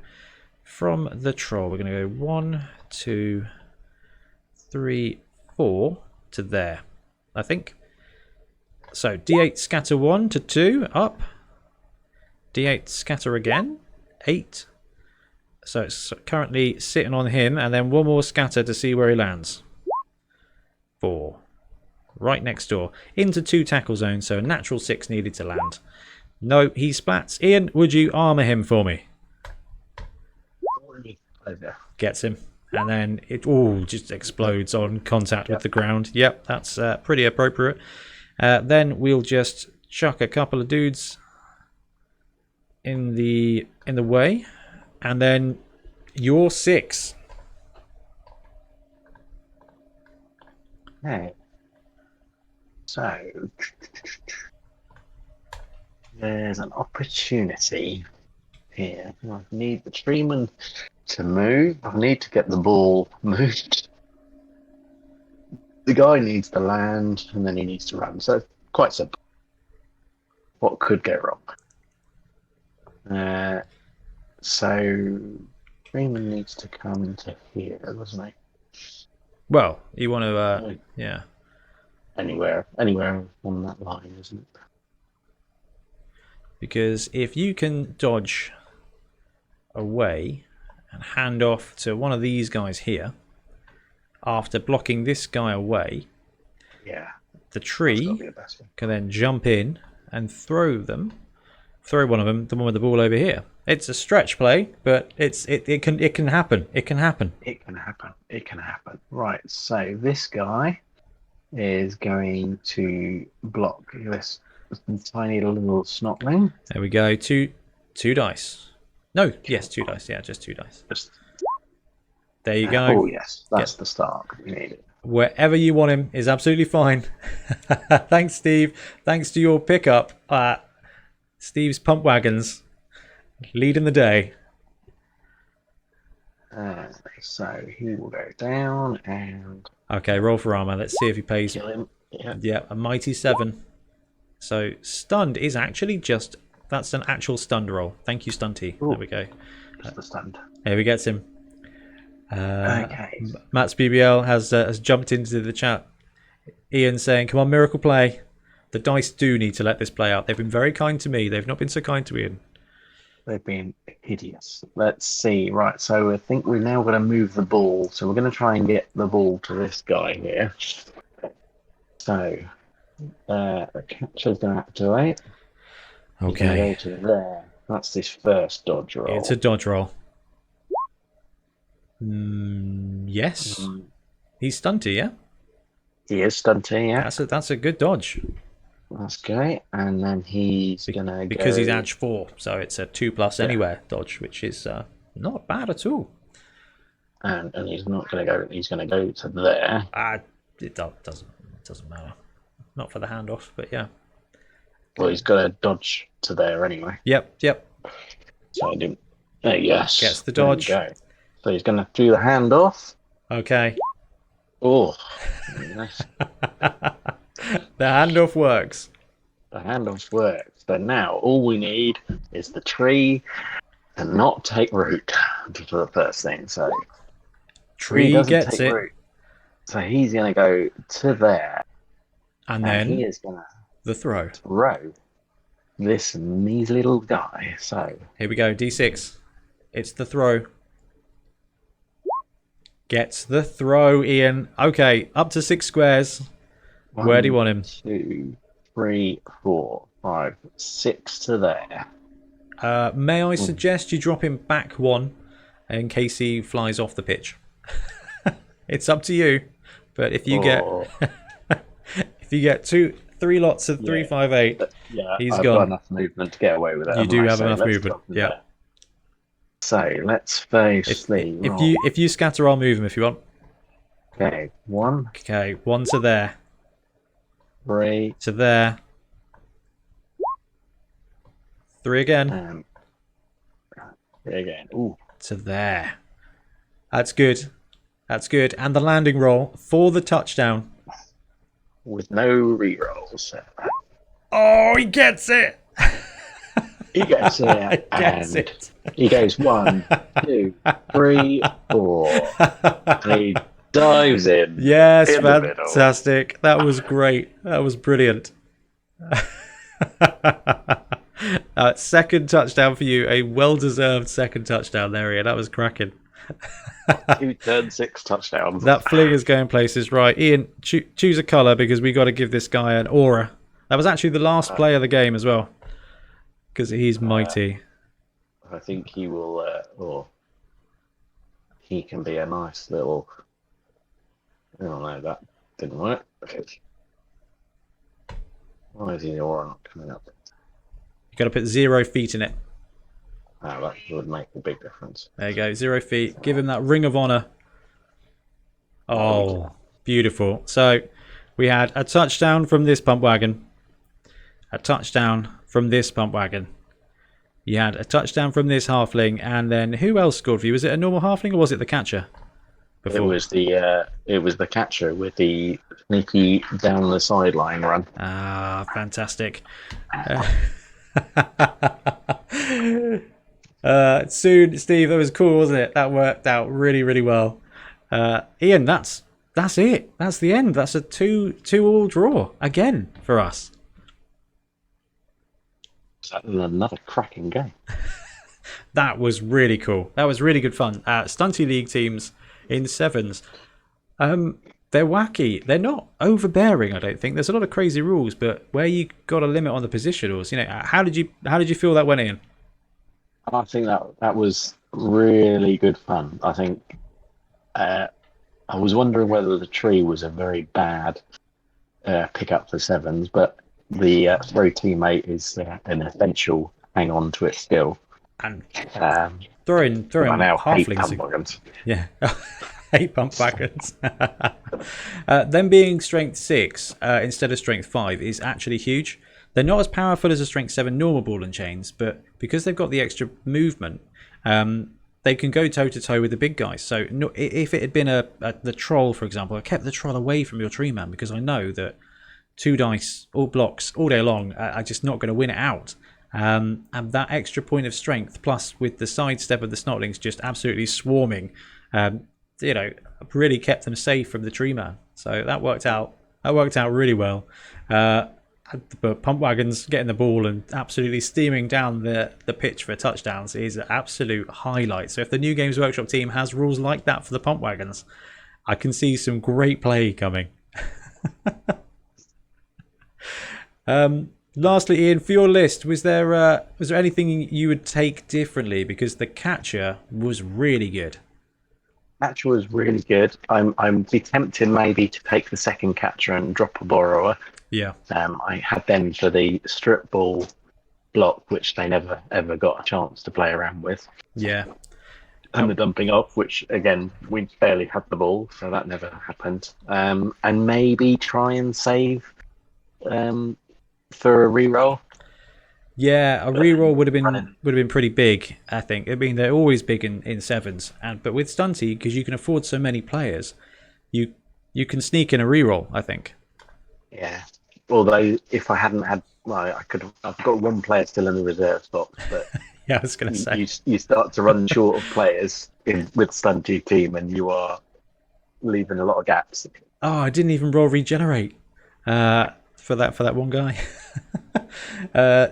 from the troll. We're going to go 1, 2, 3, 4 to there, I think. So, D8 scatter 1 to 2, up. D8 scatter again, 8. So it's currently sitting on him, and then one more scatter to see where he lands. 4. Right next door. Into 2 tackle zones, so a natural 6 needed to land. No, he splats. Ian, would you armour him for me? Gets him. And then it all just explodes on contact with the ground. Yep, that's pretty appropriate. Then we'll just chuck a couple of dudes in the way, and then you're 6. Okay. So there's an opportunity here. I need the treeman to move. I need to get the ball moved. The guy needs to land, and then he needs to run. So quite simple. What could go wrong? So treeman needs to come to here, doesn't he? Well, you want to, yeah. Anywhere on that line, isn't it? Because if you can dodge away and hand off to one of these guys here, after blocking this guy away, the tree can then jump in and throw one of them, the one with the ball over here. It's a stretch play, but it can happen. It can happen. Right, so this guy is going to block this tiny little snotling. There we go. Two dice. No, yes, 2 dice. Yeah, just 2 dice. There you go. Oh yes, that's the start. We need it. Wherever you want him is absolutely fine. Thanks, Steve. Thanks to your pickup. Steve's Pump Wagons leading the day. So he will go down and... Okay, roll for armor. Let's see if he pays. Kill him. Yeah, a mighty 7. So stunned is actually just... That's an actual stunned roll. Thank you, Stunty. Ooh, there we go. Just the stunned. There we gets him. Okay. Matt's BBL has jumped into the chat. Ian saying, come on, miracle play. The dice do need to let this play out. They've been very kind to me. They've not been so kind to Ian. They've been hideous. Let's see. Right, so I think we're now going to move the ball. So we're going to try and get the ball to this guy here. So the catcher's going to activate. Okay. Go to there. That's this first dodge roll. It's a dodge roll. Yes. He's stunty, yeah? He is stunty, yeah. That's a good dodge. That's great. And then he's gonna because go... he's edge 4, so it's a 2+ anywhere dodge, which is not bad at all. And he's not gonna go. He's gonna go to there. It doesn't matter. Not for the handoff, but yeah. Well, he's got to dodge to there anyway. Yep. So I didn't. Yes. Gets the dodge. There we go. So he's gonna do the handoff. Okay. Oh. Nice. The handoff works. The handoff works. But now all we need is the tree to not take root for the first thing. So tree gets it. Root. So he's going to go to there. And then he is going to throw this measly little guy. So here we go. D6. It's the throw. Gets the throw, Ian. Okay, up to 6 squares. 1, where do you want him? 2, 3, 4, 5, 6 to there. May I suggest you drop him back 1 in case he flies off the pitch? It's up to you. But if you get 3 lots of 3, 5, 8, he's I've gone. got enough movement to get away with it. You do have enough movement. Yeah. There. So let's face if you scatter, I'll move him if you want. Okay, 1. Okay, 1 to there. 3 to there. 3 again. 3 again. Ooh. To there. That's good. That's good. And the landing roll for the touchdown. With no rerolls. Oh, he gets it! He gets it. He goes 1, 2, 3, 4. He dives in. Yes, fantastic. That was great. That was brilliant. Second touchdown for you. A well-deserved second touchdown there, Ian. That was cracking. 2 turn 6 touchdowns. That fling is going places. Right, Ian, choose a colour because we got to give this guy an aura. That was actually the last play of the game as well. Because he's mighty. I think he will... he can be a nice little... I don't know, that didn't work. Okay. Why is the aura not coming up? You got to put 0 feet in it. Oh, that would make a big difference. There you go, 0 feet. Give him that ring of honor. Oh, beautiful. So we had a touchdown from this pump wagon. A touchdown from this pump wagon. You had a touchdown from this halfling, and then who else scored for you? Was it a normal halfling or was it the catcher? Before? It was the catcher with the sneaky down the sideline run. Ah, fantastic. Soon, Steve, that was cool, wasn't it? That worked out really, really well. Ian, that's it. That's the end. That's a 2-2 draw again for us. Another cracking game. That was really cool. That was really good fun. Stuny Leeg teams in sevens. They're wacky. They're not overbearing, I don't think. There's a lot of crazy rules, but where you got a limit on the positionals, how did you feel that went in? I think that was really good fun. I think I was wondering whether the tree was a very bad pick up for sevens, but the throw teammate is an essential hang on to it still. And throwing now halflings. Wagons. Yeah. 8 pump wagons. Them being strength 6 instead of strength 5 is actually huge. They're not as powerful as a strength 7 normal ball and chains, but because they've got the extra movement, they can go toe to toe with the big guys. So if it had been the troll, for example, I kept the troll away from your tree man because I know that 2 dice, all blocks, all day long, are just not going to win it out. And that extra point of strength, plus with the sidestep of the Snotlings just absolutely swarming, really kept them safe from the tree man. So that worked out. That worked out really well. But pump wagons getting the ball and absolutely steaming down the pitch for touchdowns is an absolute highlight. So if the New Games Workshop team has rules like that for the pump wagons, I can see some great play coming. Lastly, Ian, for your list, was there anything you would take differently? Because the catcher was really good. Catcher was really good. I'm be tempted maybe to take the second catcher and drop a borrower. Yeah. I had them for the strip ball block, which they never ever got a chance to play around with. Yeah. And the dumping off, which again we barely had the ball, so that never happened. And maybe try and save for a reroll. Yeah, a reroll would have been pretty big, I think. I mean, they're always big in sevens, but with Stunty, because you can afford so many players, you can sneak in a reroll, I think. Yeah. Although if I hadn't had, I've got one player still in the reserve spot, but yeah, I was going to say you start to run short of players with Stunty team, and you are leaving a lot of gaps. Oh, I didn't even roll regenerate for that one guy.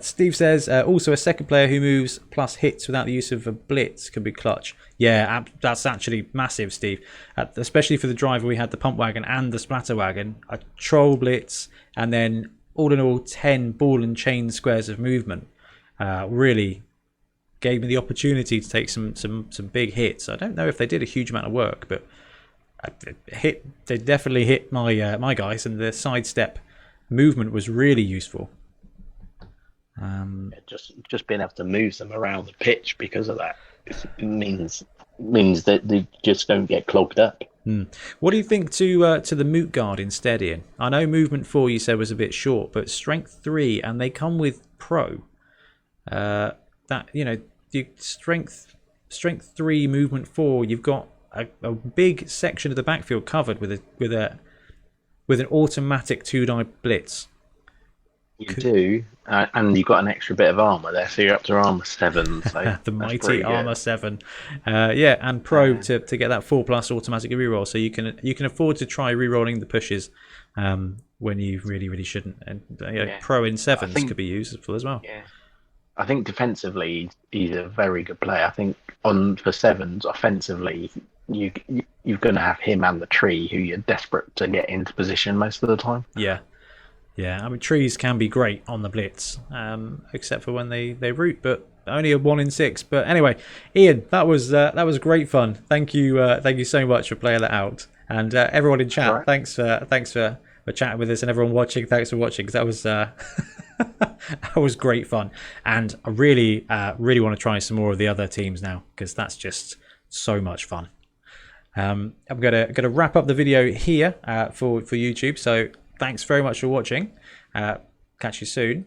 Steve says also a second player who moves plus hits without the use of a blitz can be clutch. Yeah, that's actually massive, Steve. Especially for the driver, we had the pump wagon and the splatter wagon, a troll blitz, and then all in all 10 ball and chain squares of movement. Really gave me the opportunity to take some big hits. I don't know if they did a huge amount of work, but they definitely hit my guys, and the sidestep movement was really useful. Just being able to move them around the pitch because of that means that they just don't get clogged up. What do you think to the moot guard instead, Ian? I know movement 4 you said was a bit short, but strength 3, and they come with pro. The strength 3, movement 4. You've got a big section of the backfield covered with an automatic 2-die blitz. You do, and you've got an extra bit of armor there, so you're up to armor 7. So the mighty armor 7, and pro to get that 4+ automatic reroll, so you can afford to try rerolling the pushes when you really shouldn't. And pro in 7s could be useful as well. Yeah, I think defensively he's a very good player. I think on for sevens offensively, you're going to have him and the tree who you're desperate to get into position most of the time. Yeah. Yeah, I mean, trees can be great on the blitz, except for when they root, but only a 1 in 6. But anyway, Ian, that was great fun. Thank you so much for playing that out, and everyone in chat, Right. thanks for chatting with us, and everyone watching, thanks for watching, because that was that was great fun, and I really want to try some more of the other teams now, because that's just so much fun. I'm gonna wrap up the video here for YouTube. So thanks very much for watching. Catch you soon.